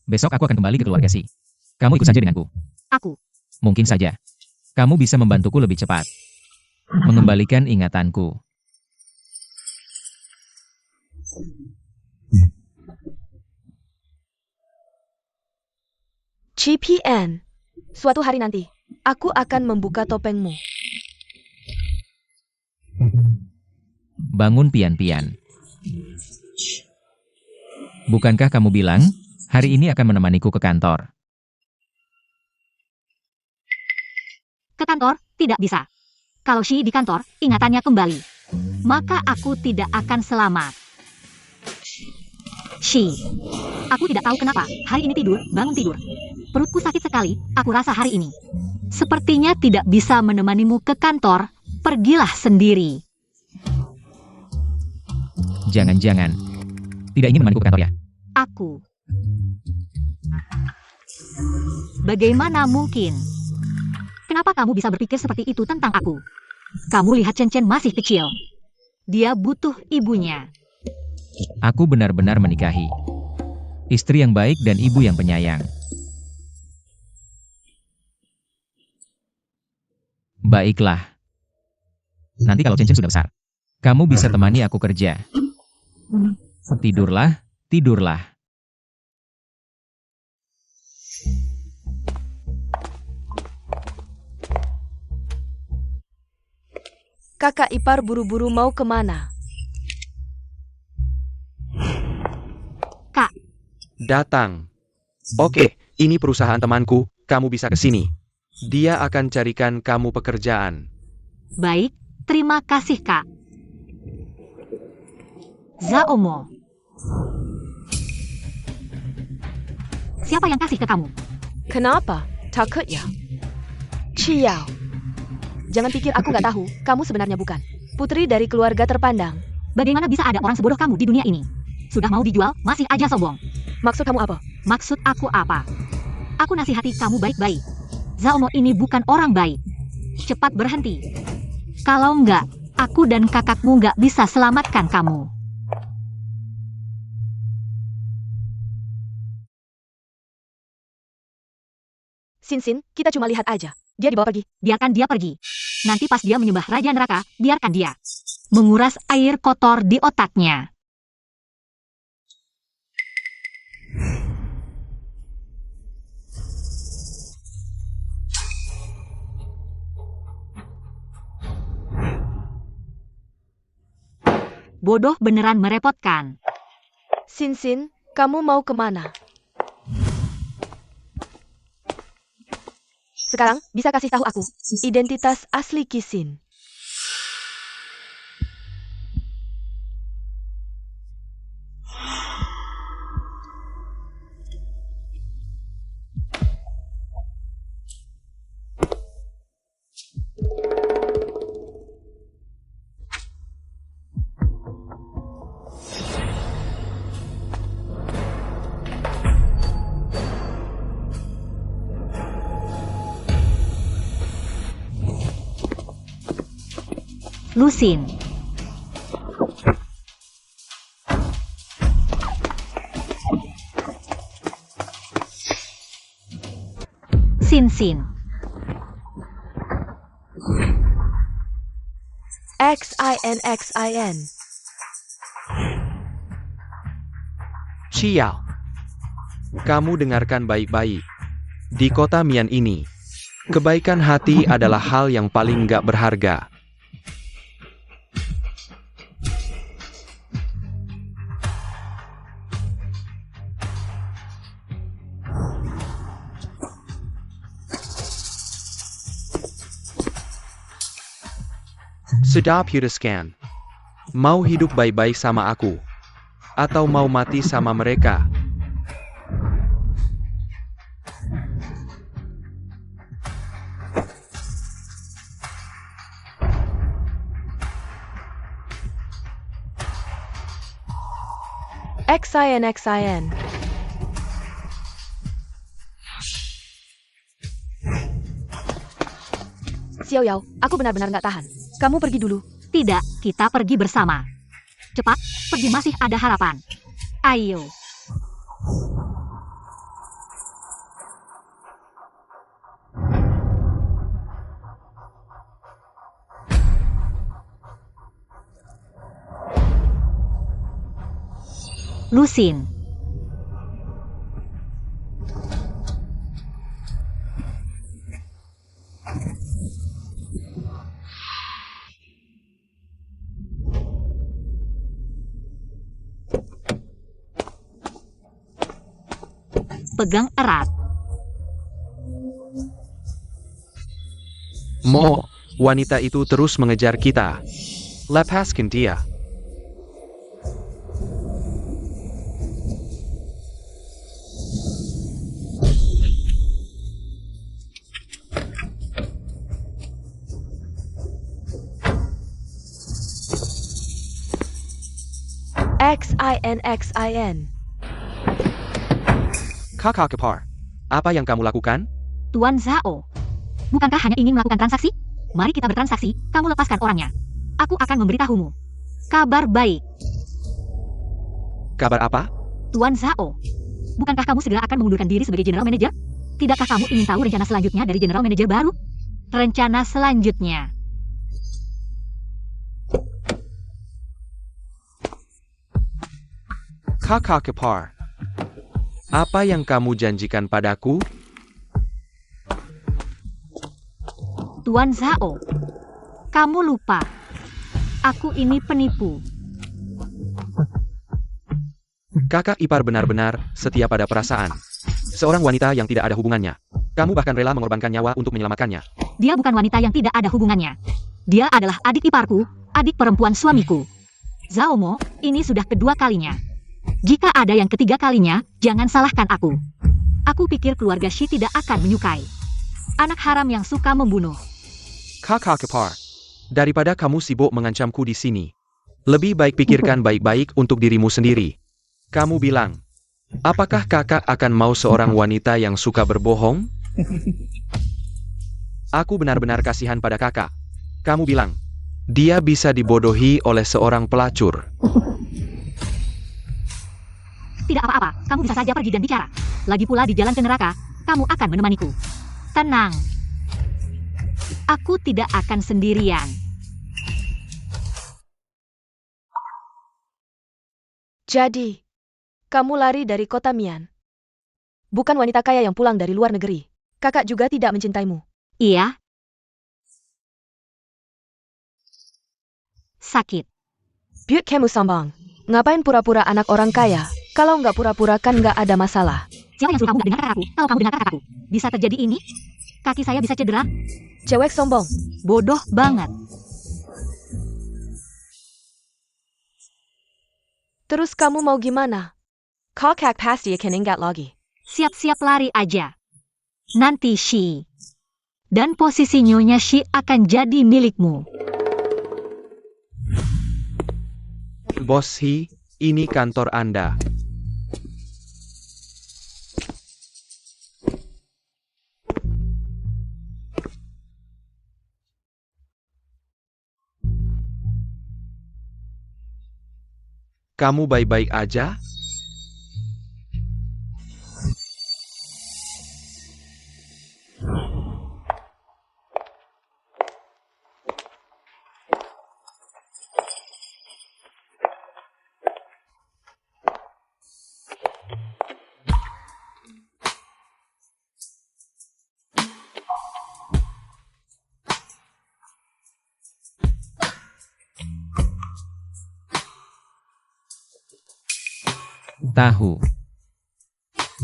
C: Besok aku akan kembali ke keluarga Si. Kamu ikut saja denganku.
A: Aku.
C: Mungkin saja. Kamu bisa membantuku lebih cepat. Mengembalikan ingatanku.
B: CPN. Suatu hari nanti, aku akan membuka topengmu.
C: Bangun pian-pian. Bukankah kamu bilang, hari ini akan menemaniku ke kantor?
A: Ke kantor, tidak bisa. Kalau Shi di kantor, ingatannya kembali. Maka aku tidak akan selamat. Shi. Aku tidak tahu kenapa, hari ini bangun tidur. Perutku sakit sekali, aku rasa hari ini. Sepertinya tidak bisa menemanimu ke kantor, pergilah sendiri.
C: Jangan-jangan. Tidak ingin menemaniku ke kantor ya?
A: Aku. Bagaimana mungkin? Kenapa kamu bisa berpikir seperti itu tentang aku? Kamu lihat Chen masih kecil. Dia butuh ibunya.
C: Aku benar-benar menikahi. Istri yang baik dan ibu yang penyayang. Baiklah. Nanti kalau Chen sudah besar, kamu bisa temani aku kerja. Tidurlah.
B: Kakak ipar buru-buru mau kemana?
A: Kak,
D: Datang. Oke, ini perusahaan temanku, kamu bisa ke sini. Dia akan carikan kamu pekerjaan.
A: baik, terima kasih Kak. Zaomo. Siapa yang kasih ke kamu?
B: Kenapa? Takut ya? Ciao. Jangan pikir aku nggak tahu, kamu sebenarnya bukan putri dari keluarga terpandang.
A: Bagaimana bisa ada orang sebodoh kamu di dunia ini? Sudah mau dijual, masih aja sombong.
B: Maksud kamu apa?
A: Maksud aku apa? Aku nasihati kamu baik-baik. Zaomo ini bukan orang baik. Cepat berhenti. Kalau enggak, aku dan kakakmu enggak bisa selamatkan kamu.
B: Sin, kita cuma lihat aja. Dia dibawa pergi.
A: Biarkan dia pergi. Nanti pas dia menyembah Raja Neraka, biarkan dia menguras air kotor di otaknya. Bodoh beneran merepotkan.
B: Sin, kamu mau kemana? Sekarang, bisa kasih tahu aku identitas asli Kisin.
A: Lusin. Sin.
B: Xin.
D: Xiao. Kamu dengarkan baik-baik. Di kota Mian ini, kebaikan hati adalah hal yang paling nggak berharga. Sudah Pewter Scan. Mau hidup baik-baik sama aku? Atau mau mati sama mereka?
B: Xin. Xiao Yao, aku benar-benar nggak tahan. Kamu pergi dulu.
A: Tidak, kita pergi bersama. Cepat, pergi, masih ada harapan. Ayo. Lusin. Pegang erat.
D: Mo, wanita itu terus mengejar kita. Lepaskan dia.
B: Xin.
D: Kakak Kepar, apa yang kamu lakukan?
A: Tuan Zhao. Bukankah hanya ingin melakukan transaksi? Mari kita bertransaksi, kamu lepaskan orangnya. Aku akan memberitahumu. Kabar baik.
D: Kabar apa?
A: Tuan Zhao. Bukankah kamu segera akan mengundurkan diri sebagai General Manager? Tidakkah kamu ingin tahu rencana selanjutnya dari General Manager baru? Rencana selanjutnya.
D: Kakak Kepar, apa yang kamu janjikan padaku?
A: Tuan Zhao. Kamu lupa. Aku ini penipu.
D: Kakak ipar benar-benar setia pada perasaan. Seorang wanita yang tidak ada hubungannya. Kamu bahkan rela mengorbankan nyawa untuk menyelamatkannya.
A: Dia bukan wanita yang tidak ada hubungannya. Dia adalah adik iparku, adik perempuan suamiku. Zaomo, ini sudah kedua kalinya. Jika ada yang ketiga kalinya, jangan salahkan aku. Aku pikir keluarga Shi tidak akan menyukai anak haram yang suka membunuh.
D: Kakak Kepar, daripada kamu sibuk mengancamku di sini, lebih baik pikirkan baik-baik untuk dirimu sendiri. Kamu bilang, Apakah kakak akan mau seorang wanita yang suka berbohong? Aku benar-benar kasihan pada kakak. Kamu bilang, dia bisa dibodohi oleh seorang pelacur.
A: Tidak apa-apa, kamu bisa saja pergi dan bicara. Lagi pula di jalan ke neraka, kamu akan menemaniku. Tenang. Aku tidak akan sendirian.
B: Jadi, kamu lari dari kota Mian. Bukan wanita kaya yang pulang dari luar negeri. Kakak juga tidak mencintaimu.
A: Iya. Sakit.
B: Buat kamu sombong. Ngapain pura-pura anak orang kaya? Kalau nggak pura-pura kan nggak ada masalah.
A: Siapa yang suruh kamu nggak dengar kata-kataku? Kalau kamu dengar kata-kataku, bisa terjadi ini? Kaki saya bisa cedera?
B: Cewek sombong.
A: Bodoh banget.
B: Terus kamu mau gimana? Kakak pasti akan ingat lagi.
A: Siap-siap lari aja. Nanti Shi. Dan posisi Nyonya Shi akan jadi milikmu.
D: Bos Hi, ini kantor Anda. Kamu baik-baik aja?
C: Tahu.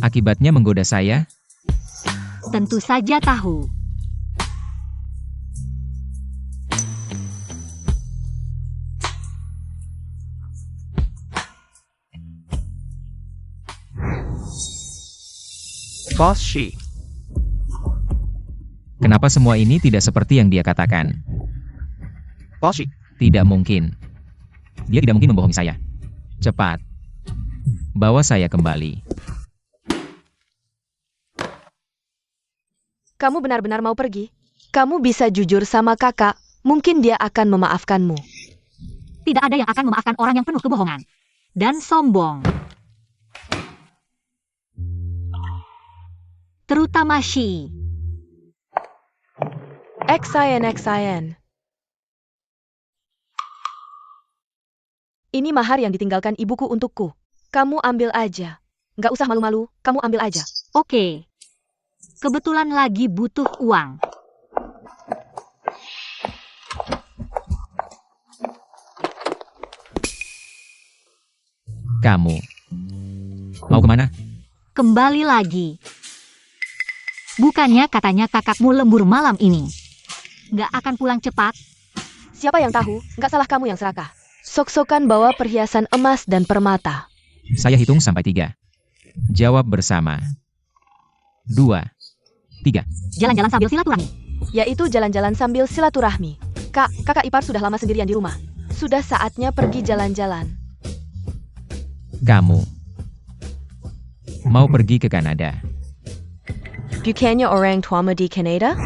C: Akibatnya menggoda saya?
A: Tentu saja tahu.
D: Bos Shi,
C: Kenapa semua ini tidak seperti yang dia katakan?
D: Bos Shi,
C: Tidak mungkin. Dia tidak mungkin membohongi saya. Cepat. Bawa saya kembali.
B: Kamu benar-benar mau pergi? Kamu bisa jujur sama kakak, mungkin dia akan memaafkanmu.
A: Tidak ada yang akan memaafkan orang yang penuh kebohongan. Dan sombong. Terutama Shi.
B: XIN. Ini mahar yang ditinggalkan ibuku untukku. Kamu ambil aja. Nggak usah malu-malu, kamu ambil aja.
A: Oke. Kebetulan lagi butuh uang.
C: Kamu. Mau kemana?
A: Kembali lagi. Bukannya katanya kakakmu lembur malam ini. Nggak akan pulang cepat.
B: Siapa yang tahu, nggak salah kamu yang serakah. Sok-sokan bawa perhiasan emas dan permata.
C: Saya hitung sampai 3. Jawab bersama. 2, 3.
A: Jalan-jalan sambil silaturahmi.
B: Yaitu jalan-jalan sambil silaturahmi. Kakak ipar sudah lama sendirian di rumah. Sudah saatnya pergi jalan-jalan.
C: Kamu. Mau pergi ke Kanada.
B: Bukannya orang tuamu di Kanada?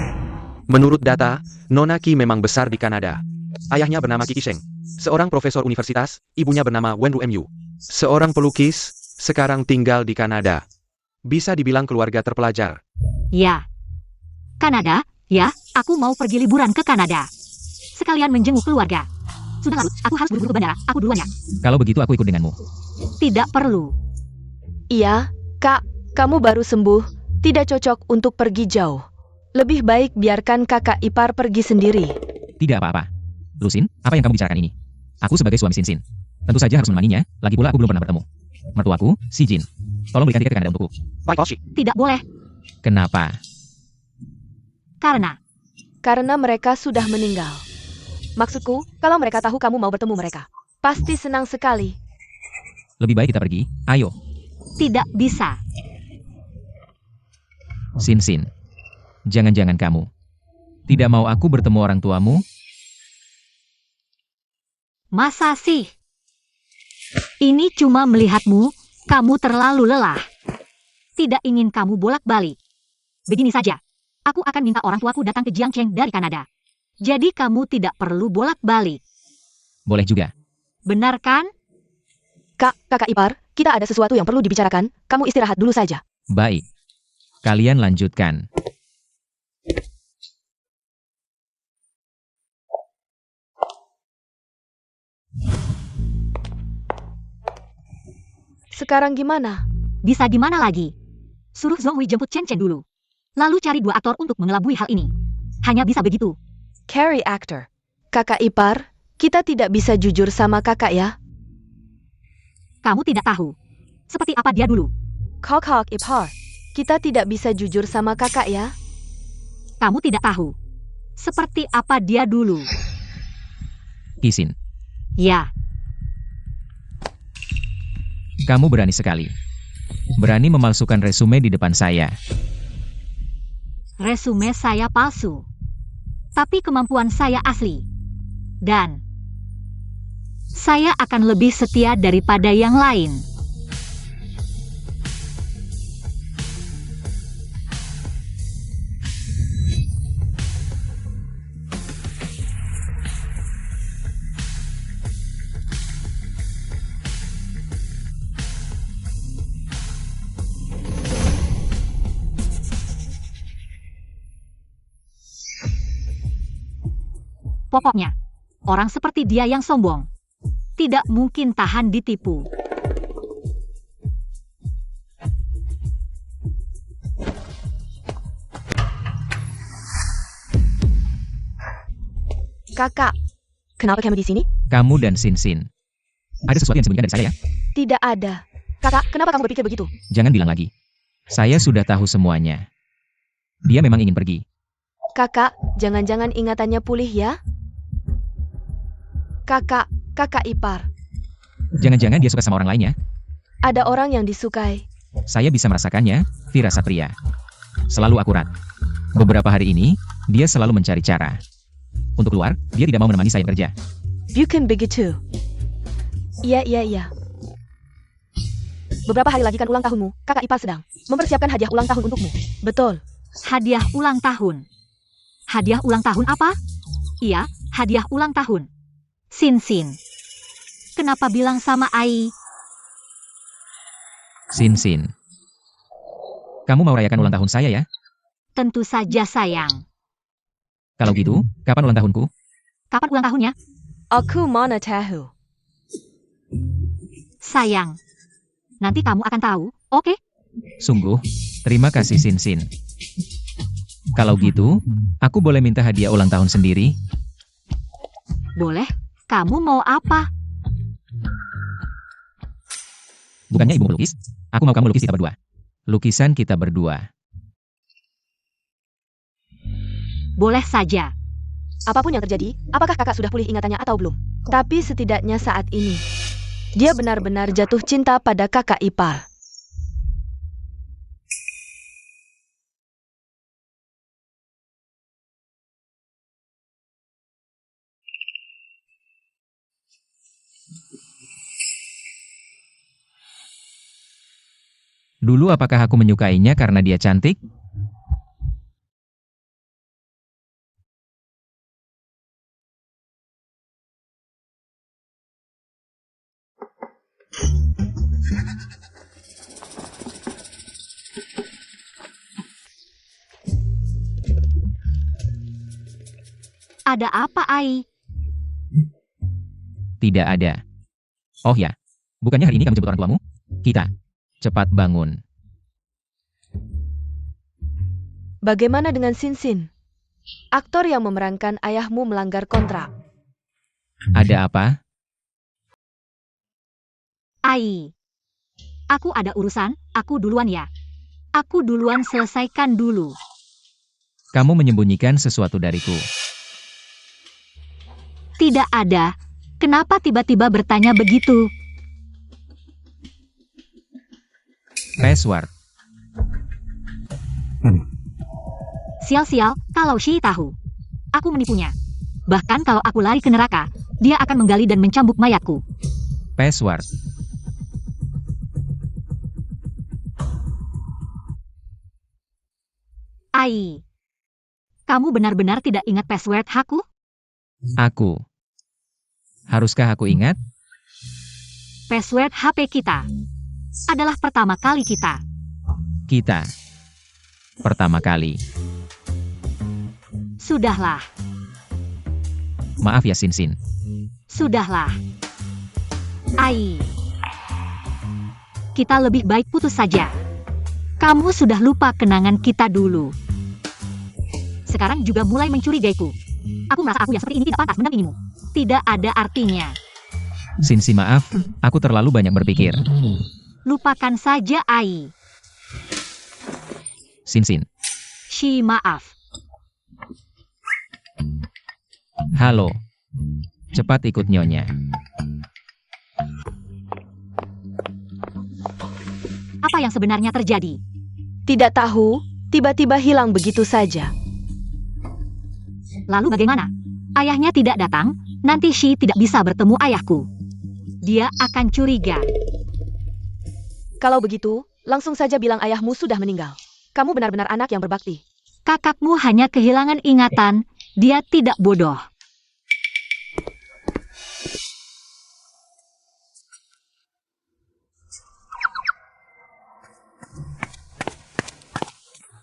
D: menurut data, Nona Ki memang besar di Kanada. Ayahnya bernama Ki Sheng, seorang profesor universitas, ibunya bernama Wenru Mu, seorang pelukis, sekarang tinggal di Kanada. Bisa dibilang keluarga terpelajar.
A: Ya. Kanada, ya, aku mau pergi liburan ke Kanada. Sekalian menjenguk keluarga. Sudah larut, aku harus buru-buru ke bandara, aku duluan ya.
C: Kalau begitu aku ikut denganmu.
A: Tidak perlu.
B: Iya, Kak, kamu baru sembuh, tidak cocok untuk pergi jauh. Lebih baik biarkan kakak ipar pergi sendiri.
C: Tidak apa-apa. Lusin, apa yang kamu bicarakan ini? Aku sebagai suami Sinsin. Tentu saja harus menemaninya, lagi pula aku belum pernah bertemu. Mertuaku, si Jin. Tolong berikan tiket ke Kanada untukku.
D: Baik, Oshi.
A: Tidak boleh,
C: Kenapa?
B: Karena mereka sudah meninggal. Maksudku, kalau mereka tahu kamu mau bertemu mereka, pasti senang sekali.
C: Lebih baik kita pergi, ayo.
A: tidak bisa.
C: Sinsin. Jangan-jangan kamu tidak mau aku bertemu orang tuamu?
A: Masa sih? Ini cuma melihatmu, Kamu terlalu lelah. Tidak ingin kamu bolak-balik. Begini saja. Aku akan minta orang tuaku datang ke Jiangcheng dari Kanada. Jadi kamu tidak perlu bolak-balik.
C: Boleh juga.
A: Benar kan?
B: Kakak ipar, kita ada sesuatu yang perlu dibicarakan. Kamu istirahat dulu saja.
C: Baik. Kalian lanjutkan.
B: Sekarang gimana?
A: Bisa gimana lagi? Suruh Zhonghui jemput Chen Chen dulu. Lalu cari 2 aktor untuk mengelabui hal ini. Hanya bisa begitu.
B: Carry actor. Kakak ipar, kita tidak bisa jujur sama kakak ya.
A: Kamu tidak tahu. Seperti apa dia dulu.
B: Kakak ipar, kita tidak bisa jujur sama kakak ya.
A: Kamu tidak tahu. Seperti apa dia dulu.
C: Kisin,
A: Ya,
C: kamu berani sekali. Berani memalsukan resume di depan saya.
A: resume saya palsu. Tapi kemampuan saya asli. Dan saya akan lebih setia daripada yang lain. Pokoknya, orang seperti dia yang sombong tidak mungkin tahan ditipu.
B: Kakak, kenapa kamu di sini?
C: Kamu dan Sin. Ada sesuatu yang disembunyikan dari saya ya?
B: Tidak ada. Kakak, kenapa kamu berpikir begitu?
C: Jangan bilang lagi. Saya sudah tahu semuanya. Dia memang ingin pergi.
B: Kakak, jangan-jangan ingatannya pulih ya? Kakak ipar.
C: Jangan-jangan dia suka sama orang lainnya.
B: Ada orang yang disukai.
C: Saya bisa merasakannya, Vira Satria. Selalu akurat. Beberapa hari ini, dia selalu mencari cara. Untuk keluar, dia tidak mau menemani saya kerja.
B: Bukan begitu. Iya. Beberapa hari lagi kan ulang tahunmu. Kakak ipar sedang mempersiapkan hadiah ulang tahun untukmu. Betul.
A: Hadiah ulang tahun. Hadiah ulang tahun apa? Iya, hadiah ulang tahun. Sin. Kenapa bilang sama Ai?
C: Sin. Kamu mau rayakan ulang tahun saya ya?
A: Tentu saja sayang.
C: Kalau gitu, kapan ulang tahunku?
A: Kapan ulang tahunnya?
B: Aku mana tahu.
A: Sayang. Nanti kamu akan tahu, oke?
C: Sungguh, terima kasih Sin. Kalau gitu, aku boleh minta hadiah ulang tahun sendiri?
A: Boleh. Kamu mau apa?
C: Bukannya ibu melukis? Aku mau kamu lukis kita berdua. Lukisan kita berdua.
A: Boleh saja.
B: Apapun yang terjadi, apakah kakak sudah pulih ingatannya atau belum? Tapi setidaknya saat ini, dia benar-benar jatuh cinta pada kakak ipar.
C: Dulu apakah aku menyukainya karena dia cantik?
A: Ada apa, Ai?
C: Tidak ada. Oh ya, bukannya hari ini kamu jemput orang tuamu? Kita. Cepat bangun.
B: Bagaimana dengan Sin? Aktor yang memerankan ayahmu melanggar kontrak.
C: Ada apa?
A: Ai. Aku ada urusan, aku duluan ya. Aku duluan selesaikan dulu.
C: Kamu menyembunyikan sesuatu dariku.
A: Tidak ada. Kenapa tiba-tiba bertanya begitu?
C: Password.
A: Sial-sial, kalau Shi tahu. Aku menipunya. Bahkan kalau aku lari ke neraka, dia akan menggali dan mencambuk mayatku.
C: Password.
A: Ai. Kamu benar-benar tidak ingat password Haku?
C: Aku. Haruskah aku ingat?
A: Password HP kita adalah pertama kali kita.
C: Kita. Pertama kali.
A: Sudahlah,
C: Maaf ya Sin.
A: sudahlah. Ai. Kita lebih baik putus saja. Kamu sudah lupa kenangan kita dulu. Sekarang juga mulai mencurigaiku. Aku merasa aku yang seperti ini tidak pantas mendampingimu. Tidak ada artinya.
C: Sin, maaf, aku terlalu banyak berpikir.
A: Lupakan saja Ai.
C: Sin.
A: Shi, maaf.
C: Halo. Cepat ikut Nyonya.
A: Apa yang sebenarnya terjadi?
B: Tidak tahu, tiba-tiba hilang begitu saja.
A: Lalu bagaimana? Ayahnya tidak datang, nanti Shi tidak bisa bertemu ayahku. Dia akan curiga.
B: Kalau begitu, langsung saja bilang ayahmu sudah meninggal. Kamu benar-benar anak yang berbakti.
A: Kakakmu hanya kehilangan ingatan, dia tidak bodoh.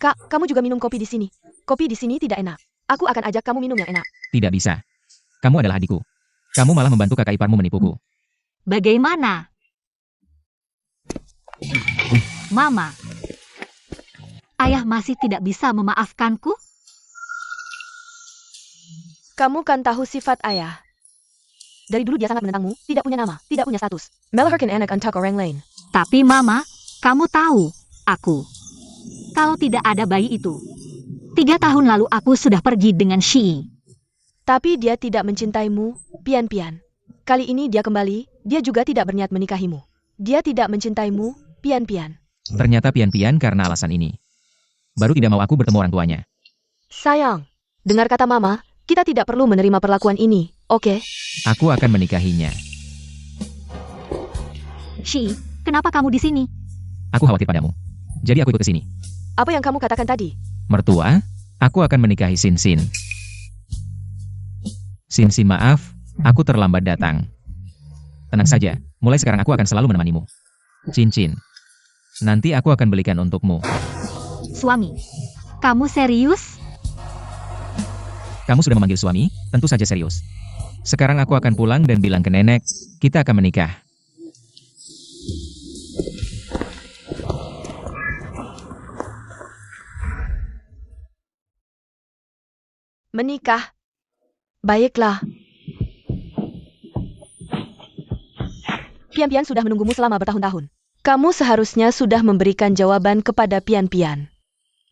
B: Kak, kamu juga minum kopi di sini. Kopi di sini tidak enak. Aku akan ajak kamu minum yang enak.
C: Tidak bisa. Kamu adalah adikku. Kamu malah membantu kakak iparmu menipuku.
A: Bagaimana? Mama. Ayah masih tidak bisa memaafkanku?
B: Kamu kan tahu sifat ayah. Dari dulu dia sangat menentangmu, tidak punya nama, tidak punya status. Melahirkan anak untuk orang lain.
A: Tapi Mama, kamu tahu, aku. Kalau tidak ada bayi itu. 3 tahun lalu aku sudah pergi dengan Shi.
B: Tapi dia tidak mencintaimu, Pian-Pian. Kali ini dia kembali, dia juga tidak berniat menikahimu. Dia tidak mencintaimu, Pian-Pian.
C: Ternyata pian-pian karena alasan ini. Baru tidak mau aku bertemu orang tuanya.
B: Sayang, dengar kata Mama, kita tidak perlu menerima perlakuan ini, oke?
C: Aku akan menikahinya.
A: Shi, kenapa kamu di sini?
C: Aku khawatir padamu. Jadi aku ikut ke sini.
B: Apa yang kamu katakan tadi?
C: Mertua, aku akan menikahi Sin. Sin, maaf, aku terlambat datang. Tenang saja, mulai sekarang aku akan selalu menemanimu. Cincin. Nanti aku akan belikan untukmu.
A: Suami, kamu serius?
C: Kamu sudah memanggil suami, tentu saja serius. Sekarang aku akan pulang dan bilang ke nenek, kita akan menikah.
B: Menikah. Baiklah. Pian-Pian sudah menunggumu selama bertahun-tahun. Kamu seharusnya sudah memberikan jawaban kepada Pian-Pian.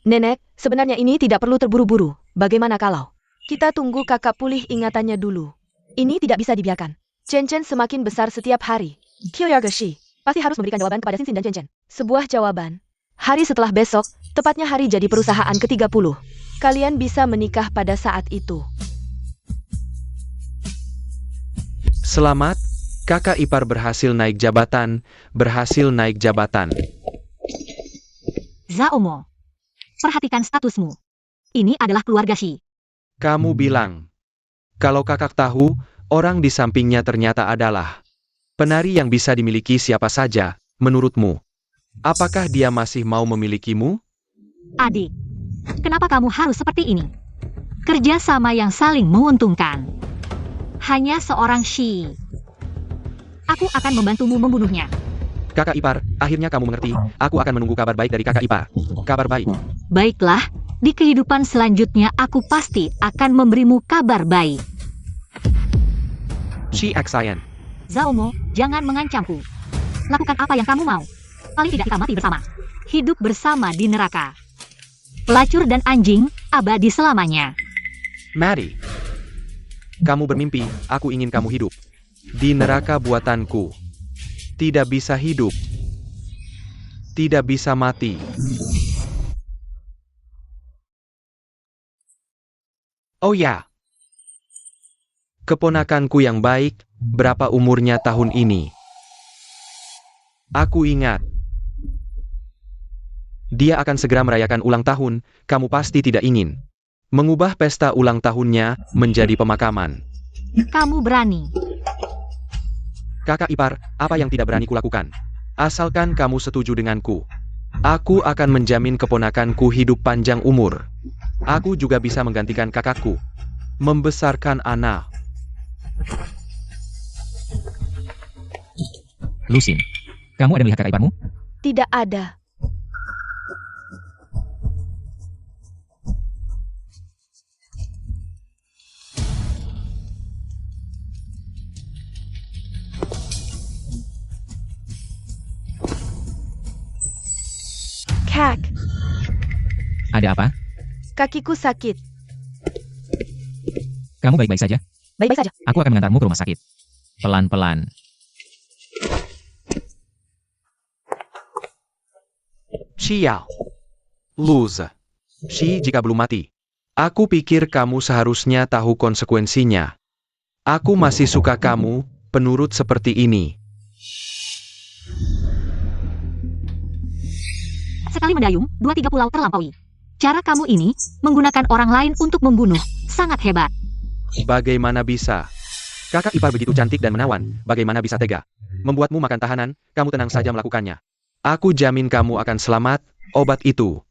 B: Nenek, sebenarnya ini tidak perlu terburu-buru. Bagaimana kalau kita tunggu kakak pulih ingatannya dulu? Ini tidak bisa dibiarkan. Chen semakin besar setiap hari. Kyoyagashi pasti harus memberikan jawaban kepada Sin dan Chen. Sebuah jawaban. Hari setelah besok, tepatnya hari jadi perusahaan ke-30. Kalian bisa menikah pada saat itu.
D: Selamat, kakak ipar berhasil naik jabatan,
A: Zaomo, perhatikan statusmu. Ini adalah keluarga Shi.
D: Kamu bilang, kalau kakak tahu, orang di sampingnya ternyata adalah penari yang bisa dimiliki siapa saja, menurutmu. Apakah dia masih mau memilikimu?
A: Adik, kenapa kamu harus seperti ini? Kerja sama yang saling menguntungkan. Hanya seorang Shi. Aku akan membantumu membunuhnya.
D: Kakak ipar, akhirnya kamu mengerti. Aku akan menunggu kabar baik dari kakak ipar. Kabar baik.
A: Baiklah, di kehidupan selanjutnya aku pasti akan memberimu kabar baik.
D: Shi Aksayan.
A: Zaomo, jangan mengancamku. Lakukan apa yang kamu mau. Paling tidak kita mati bersama. Hidup bersama di neraka. Pelacur dan anjing, abadi selamanya.
D: Maddie. Kamu bermimpi, aku ingin kamu hidup. Di neraka buatanku. Tidak bisa hidup. Tidak bisa mati. Oh ya. Keponakanku yang baik, berapa umurnya tahun ini? Aku ingat. Dia akan segera merayakan ulang tahun, kamu pasti tidak ingin mengubah pesta ulang tahunnya menjadi pemakaman.
A: Kamu berani.
D: Kakak ipar, apa yang tidak berani kulakukan? Asalkan kamu setuju denganku. Aku akan menjamin keponakanku hidup panjang umur. Aku juga bisa menggantikan kakakku. Membesarkan anak.
C: Lusin, kamu ada melihat kakak iparmu?
B: Tidak ada. Kak,
C: Ada apa?
B: kakiku sakit.
C: Kamu baik-baik saja?
B: Baik-baik saja.
C: Aku akan mengantarmu ke rumah sakit. Pelan-pelan.
D: Sial. Lose. Shi jika belum mati. Aku pikir kamu seharusnya tahu konsekuensinya. Aku masih suka kamu, penurut seperti ini.
A: Sekali mendayung, 2-3 pulau terlampaui. Cara kamu ini, menggunakan orang lain untuk membunuh, sangat hebat.
D: Bagaimana bisa? Kakak ipar begitu cantik dan menawan, bagaimana bisa tega? Membuatmu makan tahanan, kamu tenang saja melakukannya. Aku jamin kamu akan selamat, obat itu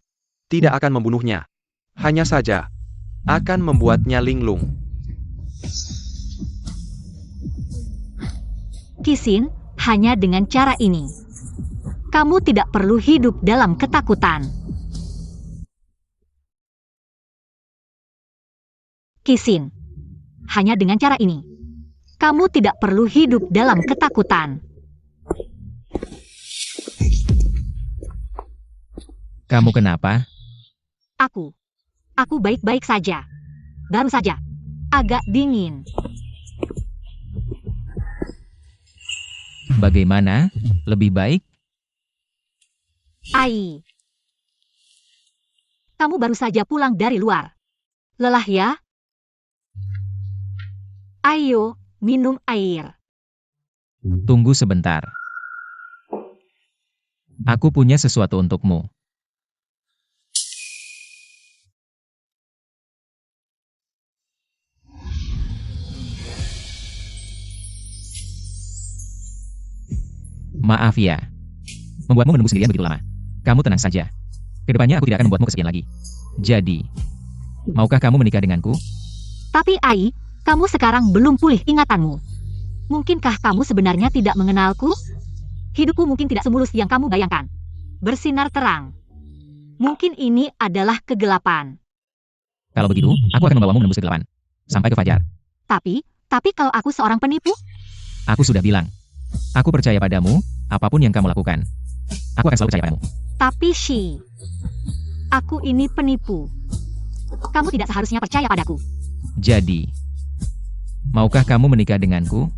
D: tidak akan membunuhnya. Hanya saja, akan membuatnya linglung.
A: Kisin, hanya dengan cara ini. Kamu tidak perlu hidup dalam ketakutan. Kisin, hanya dengan cara ini. Kamu tidak perlu hidup dalam ketakutan.
C: Kamu kenapa?
A: Aku baik-baik saja. Baru saja, agak dingin.
C: Bagaimana? Lebih baik?
A: Ai. Kamu baru saja pulang dari luar. Lelah ya? Ayo, minum air.
C: Tunggu sebentar. Aku punya sesuatu untukmu. Maaf ya. Membuatmu menunggu sendirian begitu lama. Kamu tenang saja. Kedepannya aku tidak akan membuatmu kesepian lagi. Jadi, maukah kamu menikah denganku?
A: Tapi Ai, kamu sekarang belum pulih ingatanmu. Mungkinkah kamu sebenarnya tidak mengenalku? Hidupku mungkin tidak semulus yang kamu bayangkan. Bersinar terang. Mungkin ini adalah kegelapan.
C: Kalau begitu, aku akan membawamu menembus kegelapan. Sampai ke fajar.
A: Tapi kalau aku seorang penipu?
C: Aku sudah bilang. Aku percaya padamu, apapun yang kamu lakukan. Aku akan selalu percaya padamu.
A: Tapi Shi, aku ini penipu. Kamu tidak seharusnya percaya padaku.
C: Jadi, maukah kamu menikah denganku?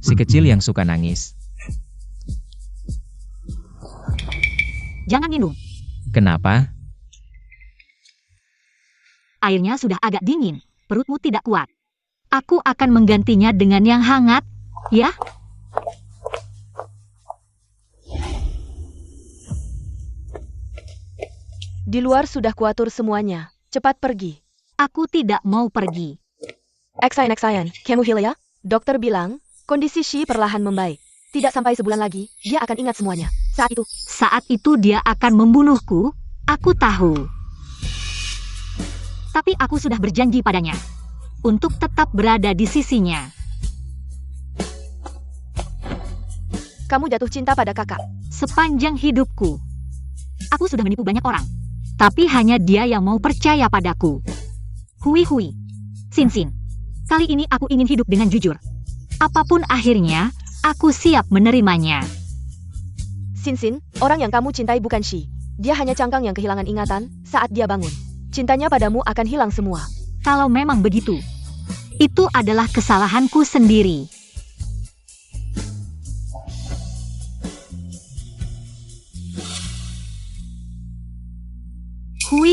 C: Si kecil yang suka nangis.
A: Jangan minum.
C: Kenapa?
A: Airnya sudah agak dingin. Perutmu tidak kuat. Aku akan menggantinya dengan yang hangat, ya?
B: Di luar sudah kuatur semuanya. Cepat pergi.
A: Aku tidak mau pergi.
B: Eksayan, kamu heal ya? Dokter bilang, kondisi Shi perlahan membaik. Tidak sampai sebulan lagi, dia akan ingat semuanya.
A: Saat itu dia akan membunuhku, aku tahu. Tapi aku sudah berjanji padanya untuk tetap berada di sisinya.
B: Kamu jatuh cinta pada kakak.
A: Sepanjang hidupku, aku sudah menipu banyak orang. Tapi hanya dia yang mau percaya padaku. Hui. Sin. Kali ini aku ingin hidup dengan jujur. Apapun akhirnya, aku siap menerimanya.
B: Sin, orang yang kamu cintai bukan Shi. Dia hanya cangkang yang kehilangan ingatan saat dia bangun. Cintanya padamu akan hilang semua.
A: Kalau memang begitu, itu adalah kesalahanku sendiri.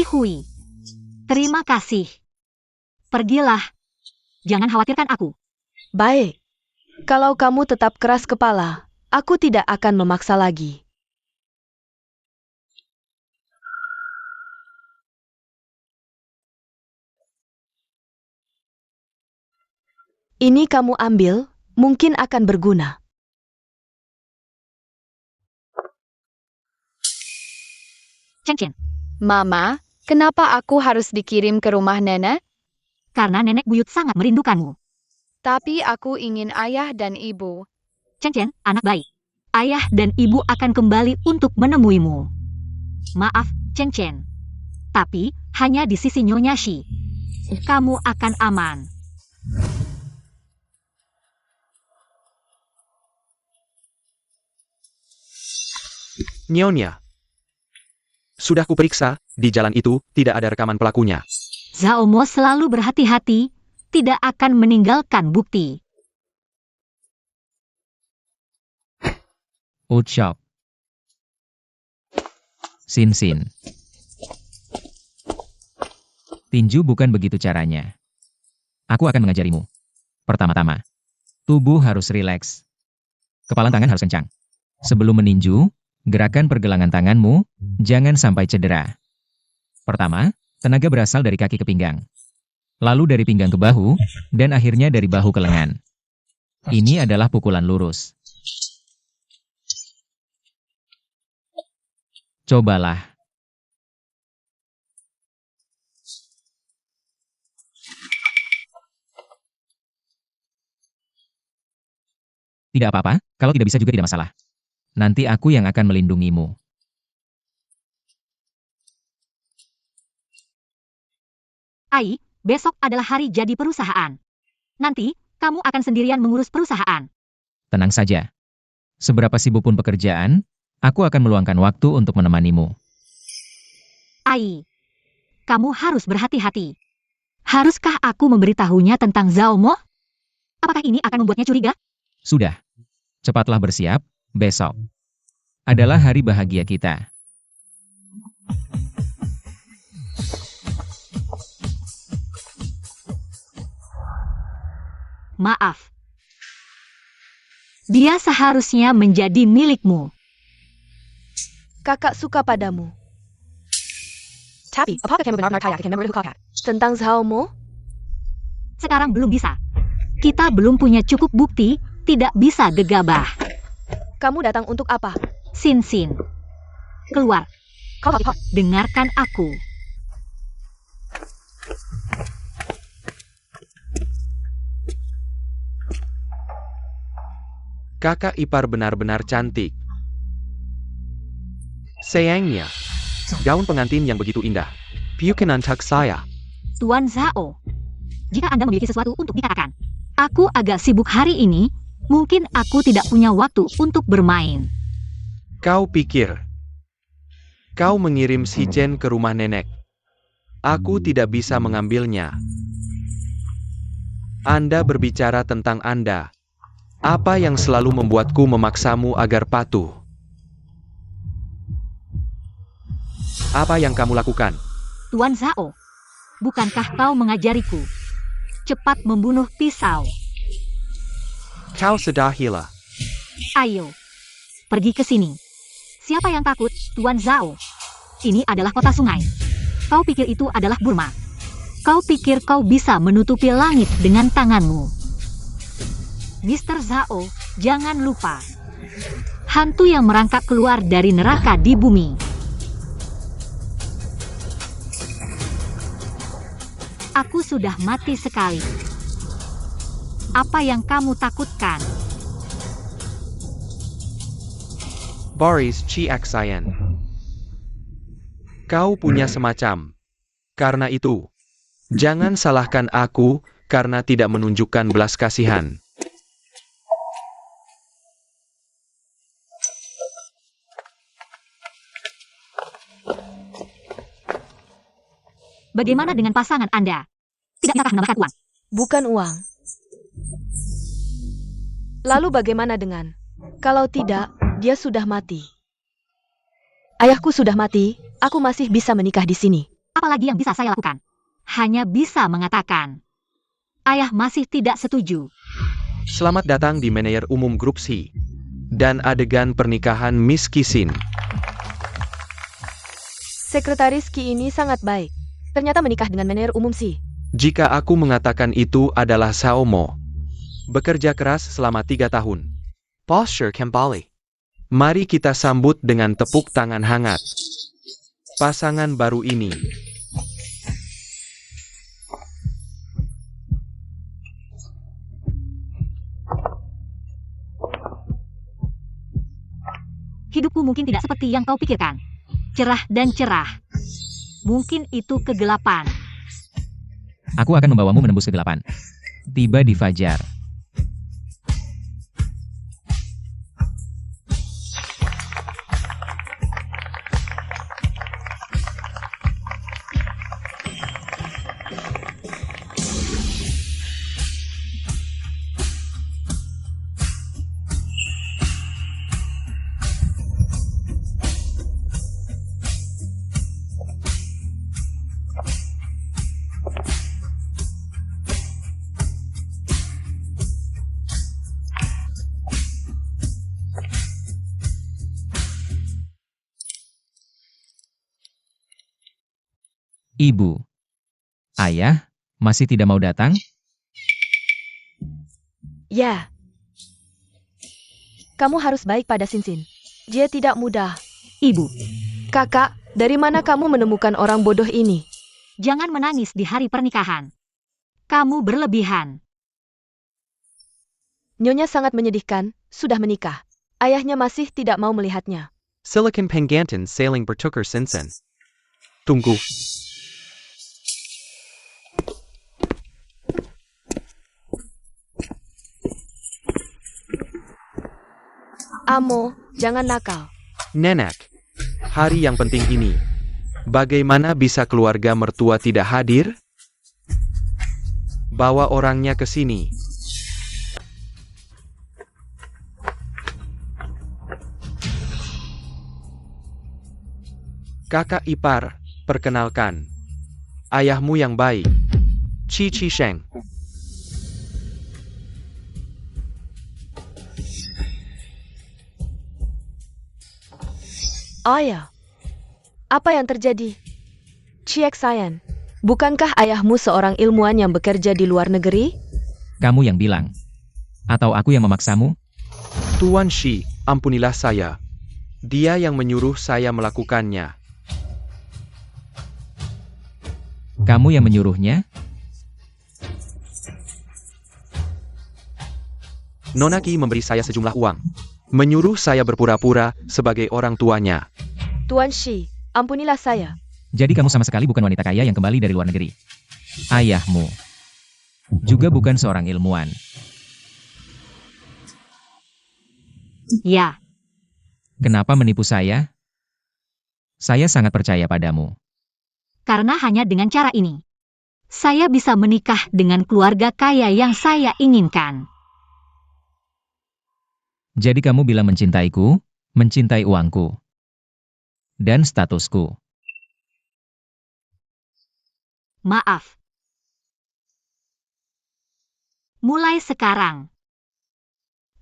A: Hui. Terima kasih. Pergilah. Jangan khawatirkan aku.
B: Baik. Kalau kamu tetap keras kepala, aku tidak akan memaksa lagi. Ini kamu ambil, mungkin akan berguna.
A: Chen.
E: Mama, kenapa aku harus dikirim ke rumah nenek?
A: Karena nenek buyut sangat merindukanmu.
E: Tapi aku ingin ayah dan ibu.
A: Chen, anak baik. Ayah dan ibu akan kembali untuk menemuimu. Maaf, Chen. Tapi, hanya di sisi Nyonya Shi. Kamu akan aman.
D: Nyonya. Sudah kuperiksa, di jalan itu tidak ada rekaman pelakunya.
A: Zhao Mo selalu berhati-hati, tidak akan meninggalkan bukti.
C: Utshok. Sin. Tinju bukan begitu caranya. Aku akan mengajarimu. Pertama-tama, tubuh harus rileks. Kepala tangan harus kencang. Sebelum meninju, gerakan pergelangan tanganmu, jangan sampai cedera. Pertama, tenaga berasal dari kaki ke pinggang. Lalu dari pinggang ke bahu, dan akhirnya dari bahu ke lengan. Ini adalah pukulan lurus. Cobalah. Tidak apa-apa, kalau tidak bisa juga tidak masalah. Nanti aku yang akan melindungimu.
A: Ai, besok adalah hari jadi perusahaan. Nanti, kamu akan sendirian mengurus perusahaan.
C: Tenang saja. Seberapa sibuk pun pekerjaan, aku akan meluangkan waktu untuk menemanimu.
A: Ai, kamu harus berhati-hati. Haruskah aku memberitahunya tentang Zhao Mo? Apakah ini akan membuatnya curiga?
C: Sudah. Cepatlah bersiap, besok adalah hari bahagia kita.
A: Maaf. Dia seharusnya menjadi milikmu.
B: Kakak suka padamu. Tapi, apakah kamu benar-benar kaya akan memberitahu kakak tentang Zhao Mo?
A: Sekarang belum bisa. Kita belum punya cukup bukti, tidak bisa gegabah.
B: Kamu datang untuk apa?
A: Sin. Keluar.
B: Kau
A: Dengarkan aku.
D: Kakak ipar benar-benar cantik. Sayangnya, gaun pengantin yang begitu indah. Piukin antak saya.
A: Tuan Zhao. Jika Anda memiliki sesuatu untuk dikatakan. Aku agak sibuk hari ini, mungkin aku tidak punya waktu untuk bermain.
D: Kau pikir kau mengirim si Chen ke rumah nenek. Aku tidak bisa mengambilnya. Anda berbicara tentang Anda. Apa yang selalu membuatku memaksamu agar patuh? Apa yang kamu lakukan?
A: Tuan Zhao, bukankah kau mengajariku? Cepat membunuh pisau.
D: Kau sudah gila.
A: Ayo, pergi ke sini. Siapa yang takut, Tuan Zhao? Ini adalah kota sungai. Kau pikir itu adalah Burma? Kau pikir kau bisa menutupi langit dengan tanganmu? Mr. Zhao, jangan lupa. Hantu yang merangkak keluar dari neraka di bumi. Aku sudah mati sekali. Apa yang kamu takutkan?
D: Boris Chiaksayan. Kau punya semacam. Karena itu, jangan salahkan aku karena tidak menunjukkan belas kasihan.
A: Bagaimana dengan pasangan Anda? Tidak ingatkah menambahkan uang?
B: Bukan uang. Lalu bagaimana dengan? Kalau tidak, dia sudah mati. Ayahku sudah mati, aku masih bisa menikah di sini.
A: Apalagi yang bisa saya lakukan? Hanya bisa mengatakan. Ayah masih tidak setuju.
D: Selamat datang di Manajer Umum Grup C. Dan adegan pernikahan Miss Kisin.
B: Sekretaris Ki ini sangat baik. Ternyata menikah dengan manajer umum sih.
D: Jika aku mengatakan itu adalah Saomo. Bekerja keras selama 3 tahun. Posture kembali. Mari kita sambut dengan tepuk tangan hangat. Pasangan baru ini.
A: Hidupku mungkin tidak seperti yang kau pikirkan. Cerah dan cerah. Mungkin itu kegelapan.
C: Aku akan membawamu menembus kegelapan. Tiba di fajar. Ibu. Ayah, masih tidak mau datang?
B: Ya. Kamu harus baik pada Sinsin. Dia tidak mudah.
A: Ibu,
B: Kakak, dari mana kamu menemukan orang bodoh ini?
A: jangan menangis di hari pernikahan. Kamu berlebihan.
B: Nyonya sangat menyedihkan, sudah menikah. Ayahnya masih tidak mau melihatnya.
D: Silicon Pengantin sailing bertukar Sinsen. Tunggu.
B: Amo, jangan nakal.
D: Nenek. Hari yang penting ini. Bagaimana bisa keluarga mertua tidak hadir? Bawa orangnya ke sini. Kakak ipar, perkenalkan. Ayahmu yang baik. Chi Sheng.
B: Ayah, apa yang terjadi? Chiek Sayan, bukankah ayahmu seorang ilmuwan yang bekerja di luar negeri?
C: Kamu yang bilang. Atau aku yang memaksamu?
D: Tuan Shi, ampunilah saya. Dia yang menyuruh saya melakukannya.
C: Kamu yang menyuruhnya?
D: Nona Ki memberi saya sejumlah uang. Menyuruh saya berpura-pura sebagai orang tuanya.
B: Tuan Shi, ampunilah saya.
C: Jadi kamu sama sekali bukan wanita kaya yang kembali dari luar negeri. Ayahmu juga bukan seorang ilmuwan.
A: Ya,
C: Kenapa menipu saya? Saya sangat percaya padamu.
A: karena hanya dengan cara ini, saya bisa menikah dengan keluarga kaya yang saya inginkan.
C: Jadi kamu bilang mencintaiku, mencintai uangku, dan statusku.
A: Maaf. Mulai sekarang,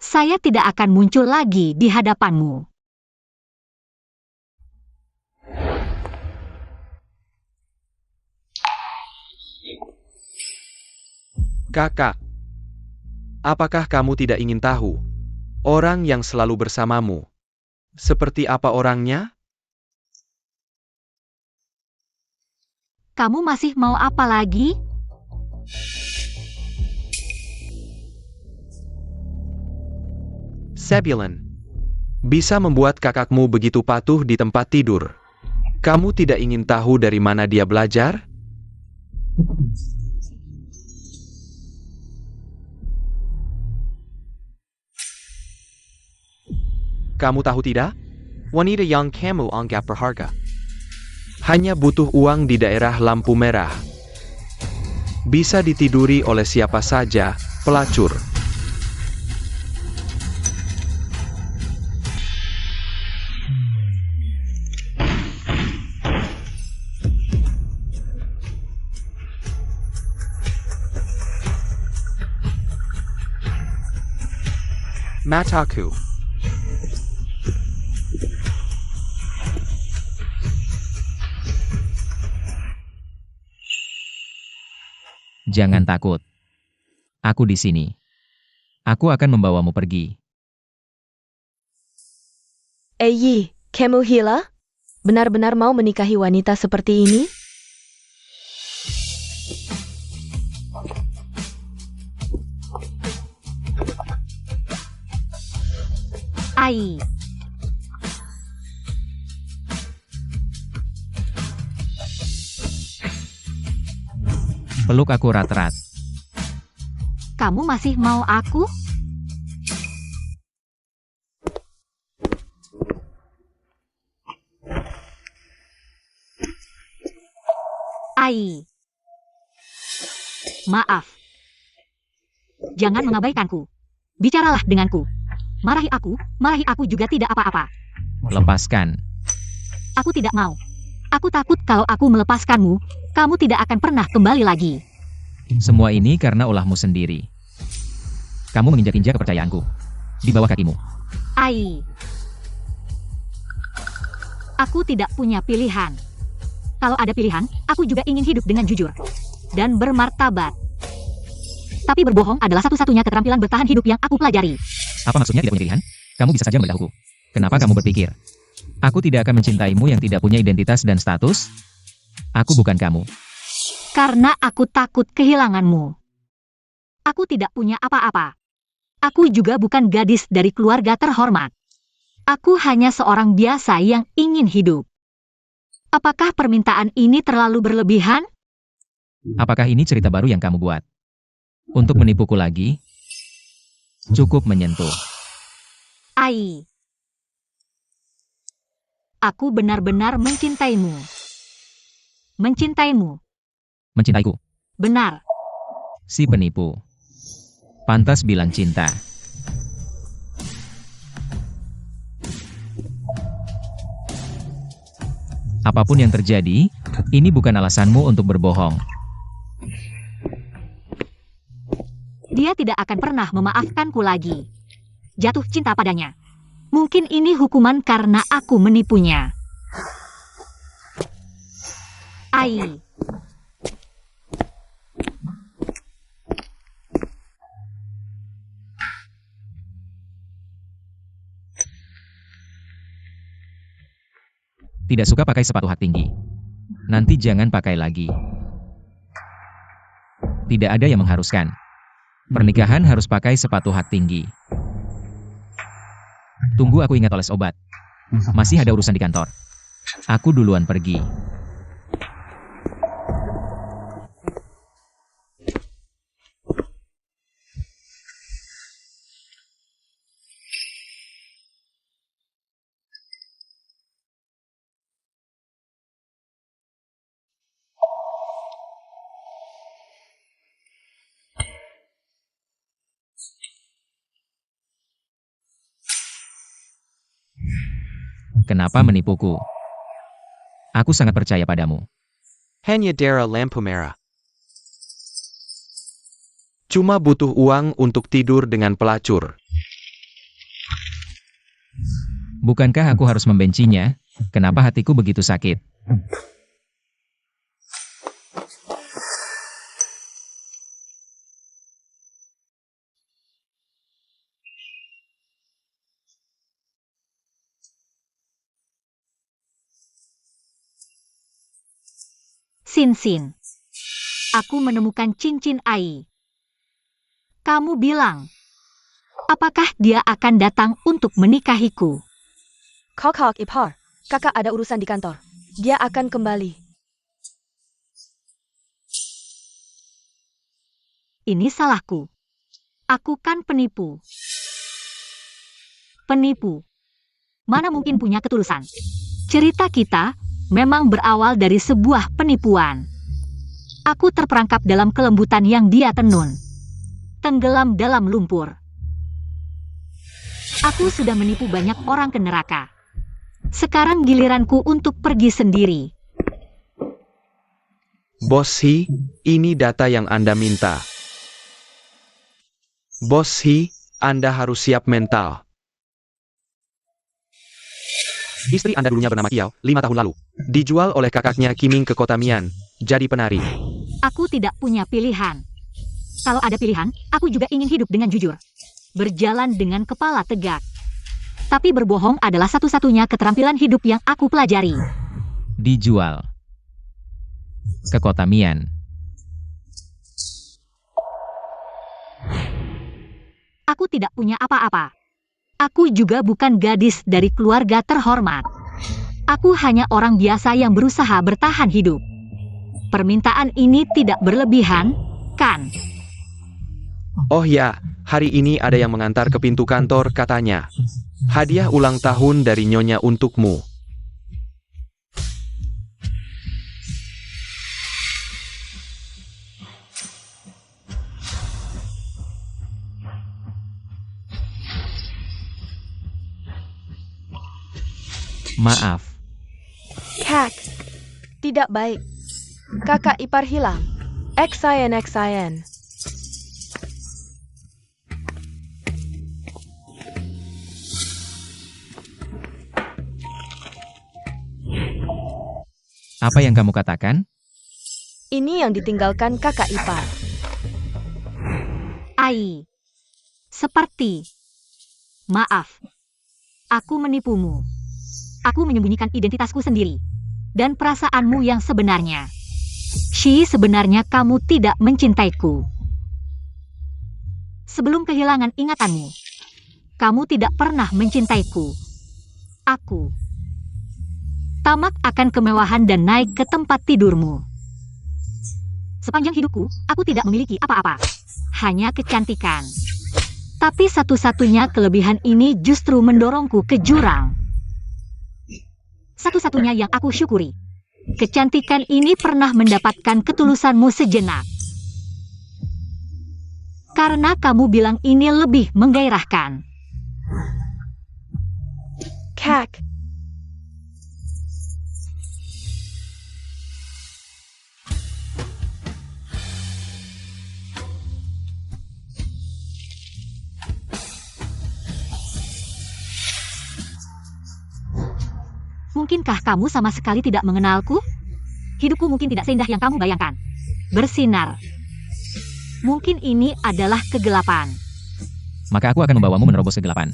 A: saya tidak akan muncul lagi di hadapanmu.
D: Kakak, apakah kamu tidak ingin tahu? Orang yang selalu bersamamu. Seperti apa orangnya?
A: Kamu masih mau apa lagi?
D: Sebulon. Bisa membuat kakakmu begitu patuh di tempat tidur. Kamu tidak ingin tahu dari mana dia belajar? Kamu tahu tidak? Wanita yang kamu anggap berharga hanya butuh uang di daerah lampu merah. Bisa ditiduri oleh siapa saja, pelacur. mataku.
C: Jangan takut. Aku di sini. Aku akan membawamu pergi.
B: Yi, kamu gila? Benar-benar mau menikahi wanita seperti ini?
A: Ai.
C: Peluk aku rat-rat.
A: Kamu masih mau aku? Ai. Maaf. Jangan mengabaikanku. Bicaralah denganku. Marahi aku juga tidak apa-apa.
C: Lepaskan.
A: Aku tidak mau. Aku takut kalau aku melepaskanmu, kamu tidak akan pernah kembali lagi.
C: Semua ini karena ulahmu sendiri. Kamu menginjak-injak kepercayaanku. Di bawah kakimu.
A: Ai. Aku tidak punya pilihan. Kalau ada pilihan, aku juga ingin hidup dengan jujur dan bermartabat. Tapi berbohong adalah satu-satunya keterampilan bertahan hidup yang aku pelajari.
C: Apa maksudnya tidak punya pilihan? Kamu bisa saja mendahuluku. Kenapa kamu berpikir aku tidak akan mencintaimu yang tidak punya identitas dan status? Aku bukan kamu.
A: Karena aku takut kehilanganmu. Aku tidak punya apa-apa. Aku juga bukan gadis dari keluarga terhormat. Aku hanya seorang biasa yang ingin hidup. Apakah permintaan ini terlalu berlebihan?
C: Apakah ini cerita baru yang kamu buat? Untuk menipuku lagi? Cukup menyentuh.
A: Ai. Aku benar-benar mencintaimu. Mencintaimu.
C: Mencintaiku.
A: Benar.
C: Si penipu. Pantas bilang cinta. Apapun yang terjadi, ini bukan alasanmu untuk berbohong.
A: Dia tidak akan pernah memaafkanku lagi. Jatuh cinta padanya. Mungkin ini hukuman karena aku menipunya. Ai.
C: Tidak suka pakai sepatu hak tinggi. Nanti jangan pakai lagi. Tidak ada yang mengharuskan. Pernikahan harus pakai sepatu hak tinggi. Tunggu, aku ingat oles obat. Masih ada urusan di kantor. Aku duluan pergi. Kenapa menipuku? Aku sangat percaya padamu.
D: Hanya darah lampu merah. Cuma butuh uang untuk tidur dengan pelacur.
C: Bukankah aku harus membencinya? Kenapa hatiku begitu sakit?
A: Sin. Aku menemukan cincin Ai. Kamu bilang, apakah dia akan datang untuk menikahiku?
B: Kakak ipar, kakak ada urusan di kantor. Dia akan kembali.
A: Ini salahku. Aku kan penipu. Penipu. Mana mungkin punya ketulusan? Cerita kita memang berawal dari sebuah penipuan. Aku terperangkap dalam kelembutan yang dia tenun. Tenggelam dalam lumpur. Aku sudah menipu banyak orang ke neraka. Sekarang giliranku untuk pergi sendiri.
D: Bos Hi, ini data yang Anda minta. Bos Hi, Anda harus siap mental. Istri Anda dulunya bernama Kiao, 5 tahun lalu. Dijual oleh kakaknya Kiming ke kota Mian, jadi penari.
A: Aku tidak punya pilihan. Kalau ada pilihan, aku juga ingin hidup dengan jujur. Berjalan dengan kepala tegak. Tapi berbohong adalah satu-satunya keterampilan hidup yang aku pelajari.
C: Dijual ke kota Mian.
A: Aku tidak punya apa-apa. Aku juga bukan gadis dari keluarga terhormat. Aku hanya orang biasa yang berusaha bertahan hidup. Permintaan ini tidak berlebihan, kan?
D: Oh ya, hari ini ada yang mengantar ke pintu kantor katanya. Hadiah ulang tahun dari Nyonya untukmu.
C: Maaf,
B: Kak, tidak baik. Kakak ipar hilang. XIN.
C: apa yang kamu katakan?
B: Ini yang ditinggalkan kakak ipar.
A: Ai. Seperti. Maaf. Aku menipumu. Aku menyembunyikan identitasku sendiri. Dan perasaanmu yang sebenarnya. Shi, sebenarnya kamu tidak mencintaiku. Sebelum kehilangan ingatanmu, kamu tidak pernah mencintaiku. Aku. Tamak akan kemewahan dan naik ke tempat tidurmu. Sepanjang hidupku, aku tidak memiliki apa-apa. Hanya kecantikan. Tapi satu-satunya kelebihan ini justru mendorongku ke jurang. Satu-satunya yang aku syukuri. Kecantikan ini pernah mendapatkan ketulusanmu sejenak. Karena kamu bilang ini lebih menggairahkan.
B: Kak,
A: Mungkinkah kamu sama sekali tidak mengenalku? Hidupku mungkin tidak seindah yang kamu bayangkan. Bersinar. Mungkin ini adalah kegelapan.
C: Maka aku akan membawamu menerobos kegelapan.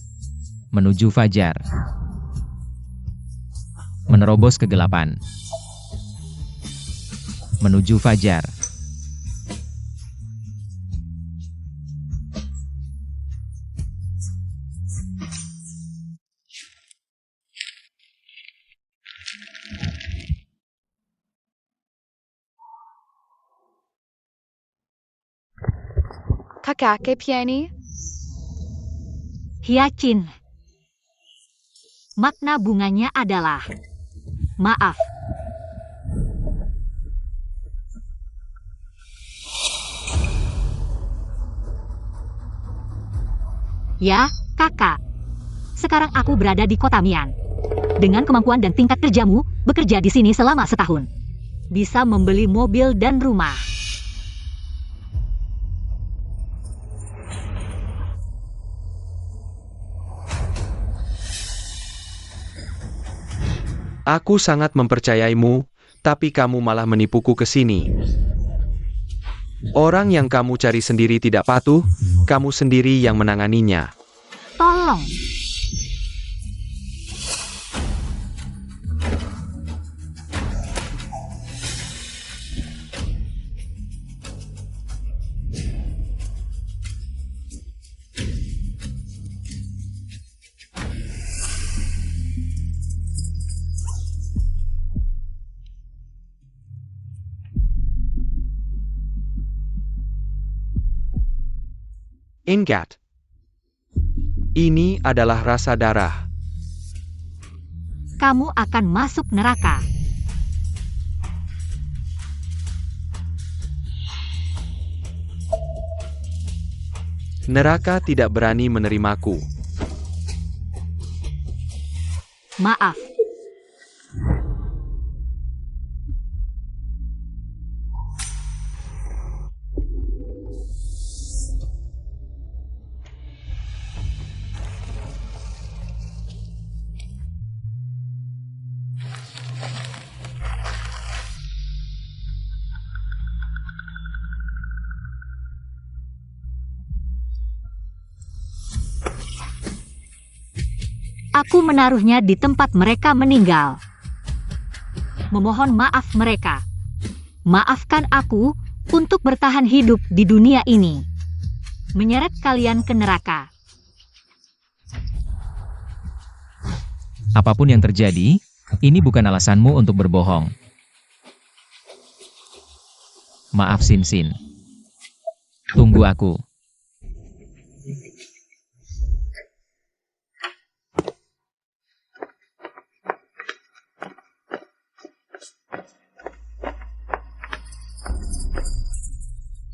C: Menuju fajar. Menerobos kegelapan. Menuju fajar.
E: Kakak piani?
A: Hyacin. Makna bunganya adalah maaf. Ya, kakak. Sekarang aku berada di kota Mian. Dengan kemampuan dan tingkat kerjamu, bekerja di sini selama setahun. Bisa membeli mobil dan rumah.
D: Aku sangat mempercayaimu, tapi kamu malah menipuku ke sini. Orang yang kamu cari sendiri tidak patuh, kamu sendiri yang menanganinya.
A: Tolong.
D: Ingat. Ini adalah rasa darah.
A: Kamu akan masuk neraka.
D: Neraka tidak berani menerimaku.
A: Maaf. aku menaruhnya di tempat mereka meninggal. Memohon maaf mereka. Maafkan aku untuk bertahan hidup di dunia ini. Menyeret kalian ke neraka.
C: Apapun yang terjadi, ini bukan alasanmu untuk berbohong. Maaf Sin Sin. Tunggu aku.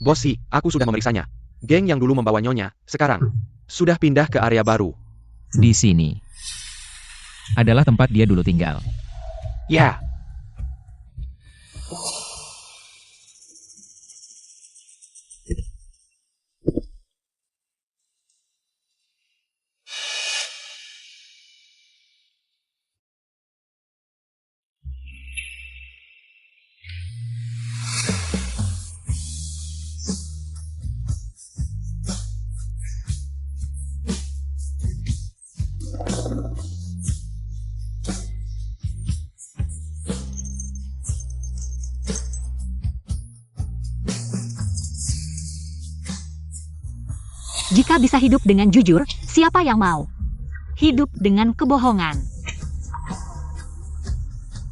D: Bosi, aku sudah memeriksanya. Geng yang dulu membawa Nyonya, sekarang sudah pindah ke area baru.
C: Di sini adalah tempat dia dulu tinggal.
D: Ya,
A: Jika bisa hidup dengan jujur, siapa yang mau hidup dengan kebohongan?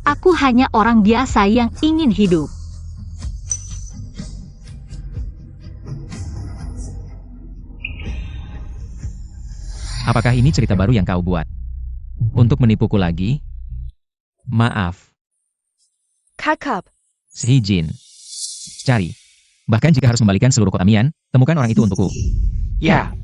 A: Aku hanya orang biasa yang ingin hidup.
C: Apakah ini cerita baru yang kau buat? Untuk menipuku lagi? Maaf,
B: Kakak,
C: seizin. Cari. Bahkan jika harus membalikan seluruh kota Mian, temukan orang itu untukku.
D: ya.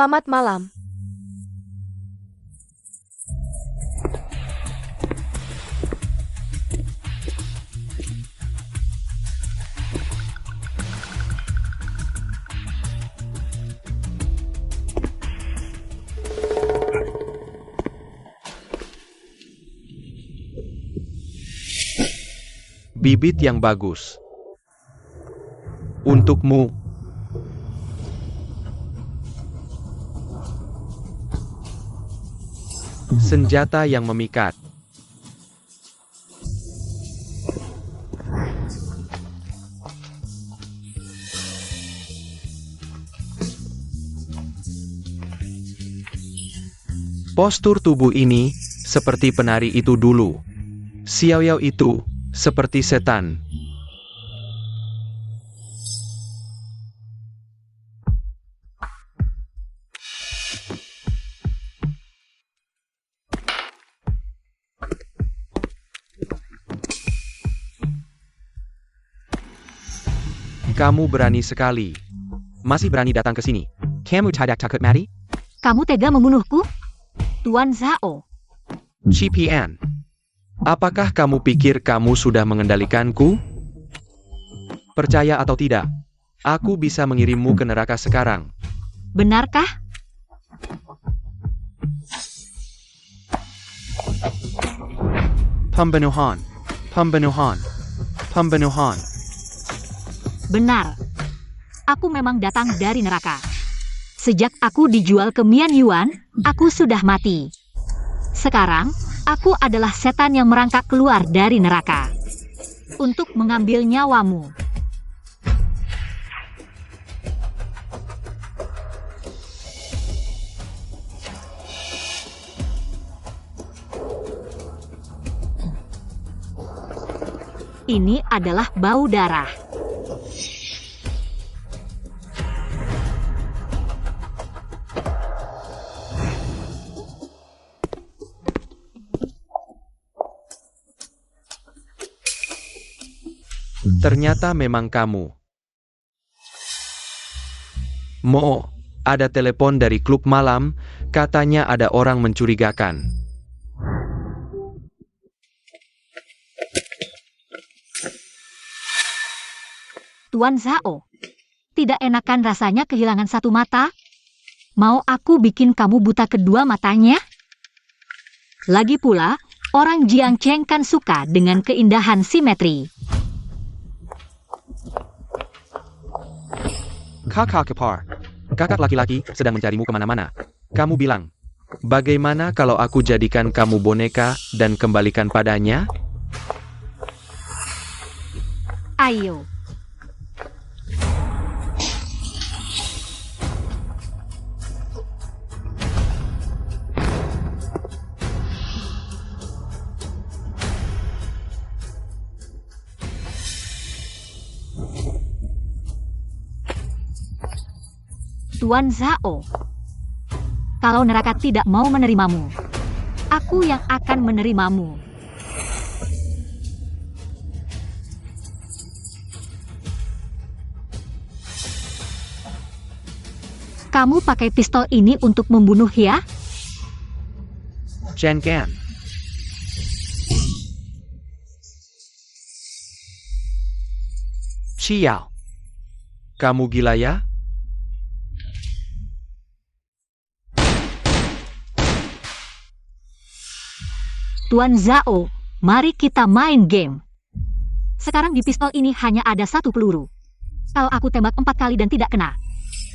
B: selamat malam.
D: Bibit yang bagus. Untukmu. Senjata yang memikat. Postur tubuh ini seperti penari itu dulu. Xiao Yao itu seperti setan. Kamu berani sekali. Masih berani datang ke sini. Kamu tidak takut mati?
A: Kamu tega membunuhku? Tuan Zhao.
D: CPN. Apakah kamu pikir kamu sudah mengendalikanku? Percaya atau tidak, aku bisa mengirimmu ke neraka sekarang.
A: Benarkah?
D: Pembunuhan. Pembunuhan. Pembunuhan.
A: Benar. Aku memang datang dari neraka. Sejak aku dijual ke Mian Yuan, aku sudah mati. Sekarang, aku adalah setan yang merangkak keluar dari neraka untuk mengambil nyawamu. Ini adalah bau darah.
D: Ternyata memang kamu. Mo, ada telepon dari klub malam, katanya ada orang mencurigakan.
A: Tuan Zhao, tidak enakan rasanya kehilangan satu mata? Mau aku bikin kamu buta kedua matanya? Lagi pula, orang Jiangcheng kan suka dengan keindahan simetri.
D: Kakak kepar. Kakak laki-laki sedang mencarimu kemana-mana. Kamu bilang, bagaimana kalau aku jadikan kamu boneka dan kembalikan padanya?
A: Ayo. Tuan Zhao, kalau neraka tidak mau menerimamu, aku yang akan menerimamu. Kamu pakai pistol ini untuk membunuh ya?
D: Chen Gan. Xiao. Kamu gila ya?
A: Tuan Zhao, mari kita main game. Sekarang di pistol ini hanya ada satu peluru. Kalau aku tembak 4 kali dan tidak kena,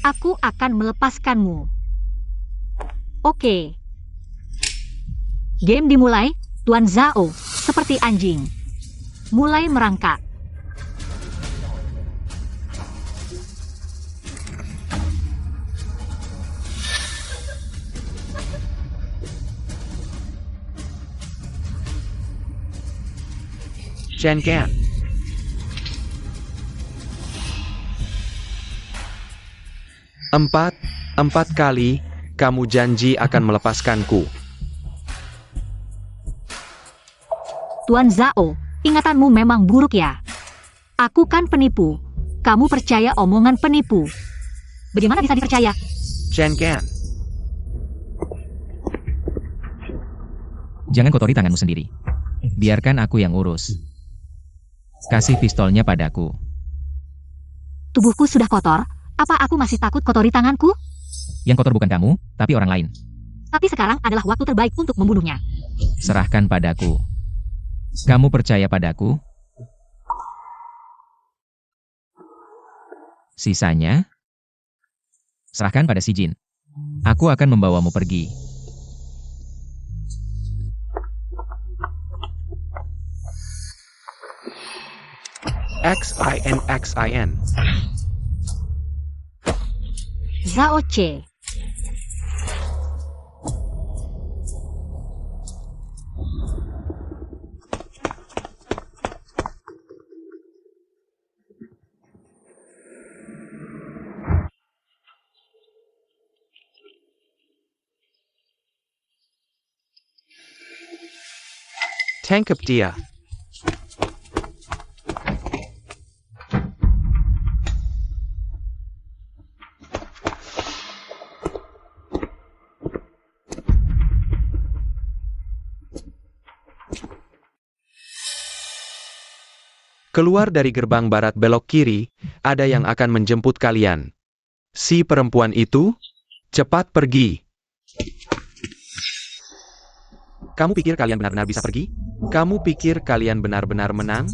A: aku akan melepaskanmu. Oke. Game dimulai, Tuan Zhao, seperti anjing. Mulai merangkak.
D: Chen Gan. Empat kali, kamu janji akan melepaskanku.
A: Tuan Zhao, ingatanmu memang buruk ya. Aku kan penipu. Kamu percaya omongan penipu. Bagaimana bisa dipercaya?
D: Chen Gan.
C: Jangan kotori tanganmu sendiri. Biarkan aku yang urus. Kasih pistolnya padaku.
A: Tubuhku sudah kotor. Apa aku masih takut kotori tanganku?
C: Yang kotor bukan kamu, tapi orang lain.
A: Tapi sekarang adalah waktu terbaik untuk membunuhnya.
C: Serahkan padaku. Kamu percaya padaku? Sisanya, serahkan pada si Jin. Aku akan membawamu pergi.
D: Xin.
A: Zhao Che.
D: Tangkap dia. Keluar dari gerbang barat belok kiri, ada yang akan menjemput kalian. Si perempuan itu, cepat pergi. Kamu pikir kalian benar-benar bisa pergi? Kamu pikir kalian benar-benar menang?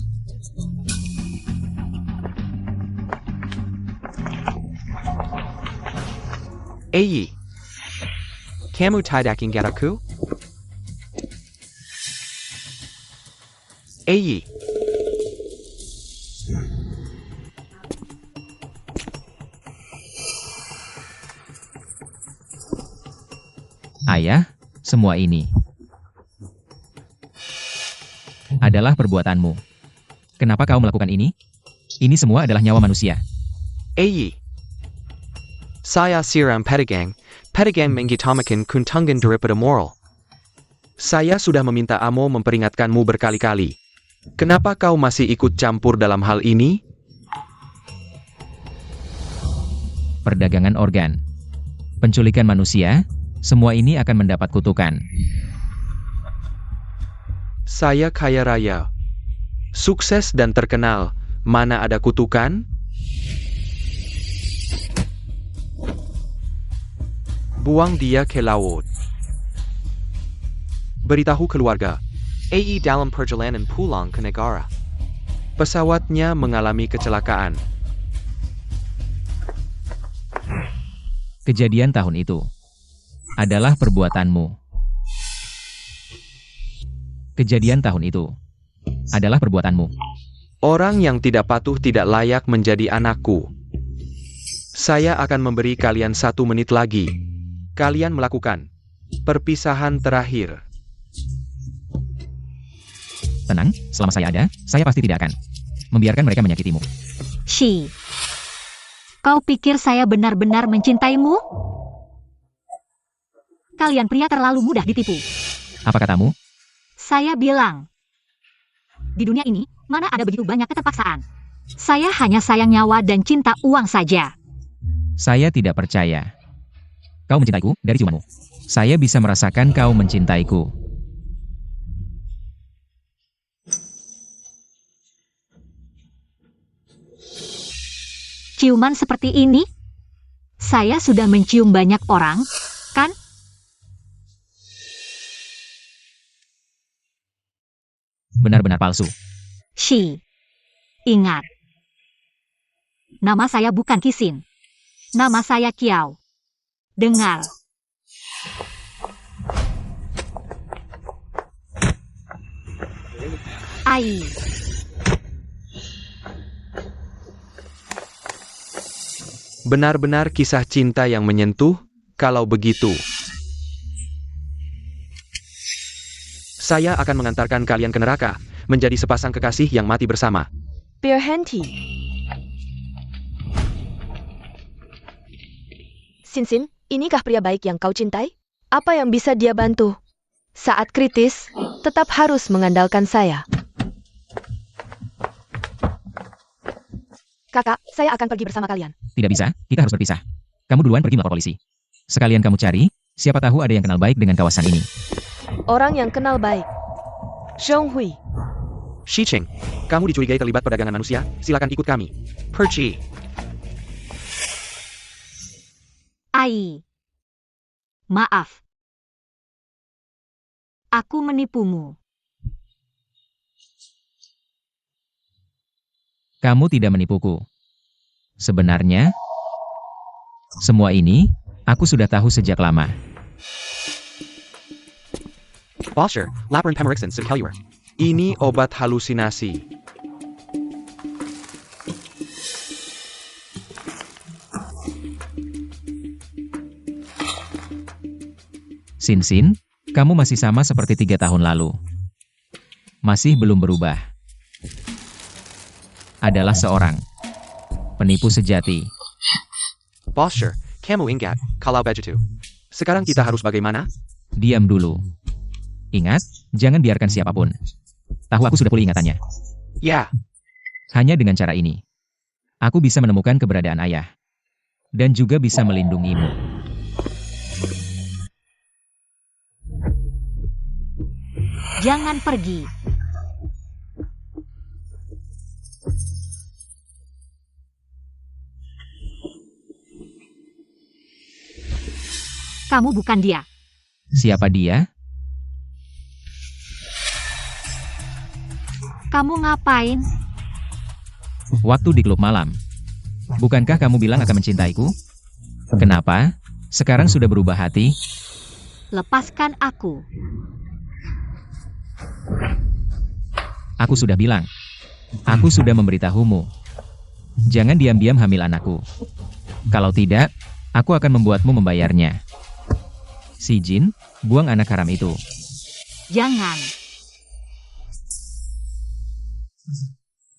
D: Ei, kamu tidak ingat aku? Ei.
C: Ayah, semua ini adalah perbuatanmu. Kenapa kau melakukan ini? Ini semua adalah nyawa manusia.
D: Ei. Saya siram Pedigang menggitamakan kuntungan daripada moral. Saya sudah meminta Amo memperingatkanmu berkali-kali. Kenapa kau masih ikut campur dalam hal ini?
C: Perdagangan organ, penculikan manusia, semua ini akan mendapat kutukan.
D: Saya kaya raya, sukses dan terkenal. Mana ada kutukan? Buang dia ke laut. Beritahu keluarga. AE dalam perjalanan pulang ke negara. Pesawatnya mengalami kecelakaan.
C: Kejadian tahun itu adalah perbuatanmu. Kejadian tahun itu adalah perbuatanmu.
D: Orang yang tidak patuh tidak layak menjadi anakku. Saya akan memberi kalian 1 menit lagi. Kalian melakukan perpisahan terakhir.
C: Tenang, selama saya ada, saya pasti tidak akan membiarkan mereka menyakitimu.
A: Shi. Kau pikir saya benar-benar mencintaimu? Kalian pria terlalu mudah ditipu.
C: Apa katamu?
A: Saya bilang, di dunia ini, mana ada begitu banyak keterpaksaan. Saya hanya sayang nyawa dan cinta uang saja.
C: Saya tidak percaya. Kau mencintaiku dari ciumanmu. Saya bisa merasakan kau mencintaiku.
A: Ciuman seperti ini? Saya sudah mencium banyak orang, kan?
C: Benar-benar palsu.
A: Shi. Ingat. Nama saya bukan Kisin. Nama saya Kiao. Dengar. Ai.
D: Benar-benar kisah cinta yang menyentuh. Kalau begitu, saya akan mengantarkan kalian ke neraka, menjadi sepasang kekasih yang mati bersama.
B: Berhenti. Sinsin, inikah pria baik yang kau cintai? Apa yang bisa dia bantu? Saat kritis, tetap harus mengandalkan saya. Kakak, saya akan pergi bersama kalian.
C: Tidak bisa, kita harus berpisah. Kamu duluan pergi melapor polisi. Sekalian kamu cari, siapa tahu ada yang kenal baik dengan kawasan ini.
B: Orang yang kenal baik. Zhong Hui.
D: Shi Cheng, kamu dicurigai terlibat perdagangan manusia, silakan ikut kami. Perci.
A: Ai. Maaf. Aku menipumu.
C: Kamu tidak menipuku. Sebenarnya, semua ini, aku sudah tahu sejak lama.
D: Bosher, laporan pemeriksaan sekeluar. Ini obat halusinasi.
C: Sinsin, kamu masih sama seperti 3 tahun lalu. Masih belum berubah. Adalah seorang penipu sejati.
D: Bosher, kamu ingat, kalau begitu. Sekarang kita harus bagaimana?
C: Diam dulu. Ingat, jangan biarkan siapapun tahu aku sudah pulih ingatannya.
D: Ya,
C: Hanya dengan cara ini, aku bisa menemukan keberadaan ayah. Dan juga bisa melindungimu.
A: Jangan pergi. Kamu bukan dia.
C: Siapa dia?
A: Kamu ngapain?
C: Waktu di klub malam. Bukankah kamu bilang akan mencintaiku? Kenapa? Sekarang sudah berubah hati?
A: Lepaskan aku.
C: Aku sudah bilang. Aku sudah memberitahumu. Jangan diam-diam hamil anakku. Kalau tidak, aku akan membuatmu membayarnya. Si Jin, buang anak haram itu.
A: Jangan.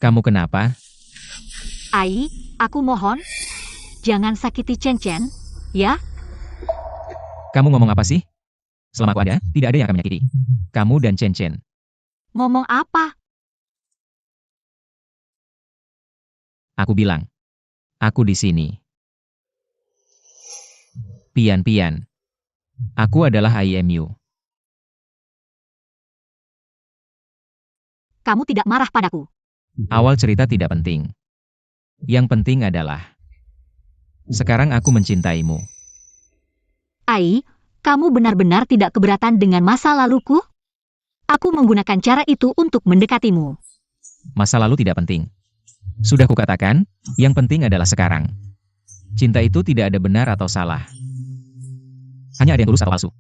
C: Kamu kenapa?
A: Ai, aku mohon. Jangan sakiti Chen Chen, ya?
C: Kamu ngomong apa sih? Selama aku ada, tidak ada yang akan menyakiti kamu dan Chen Chen.
A: Ngomong apa?
C: Aku bilang. Aku di sini. Pian. Aku adalah IMU.
A: Kamu tidak marah padaku.
C: Awal cerita tidak penting. Yang penting adalah sekarang aku mencintaimu.
A: Ai, kamu benar-benar tidak keberatan dengan masa laluku? Aku menggunakan cara itu untuk mendekatimu.
C: Masa lalu tidak penting. Sudah kukatakan, yang penting adalah sekarang. Cinta itu tidak ada benar atau salah. Hanya ada yang tulus atau palsu.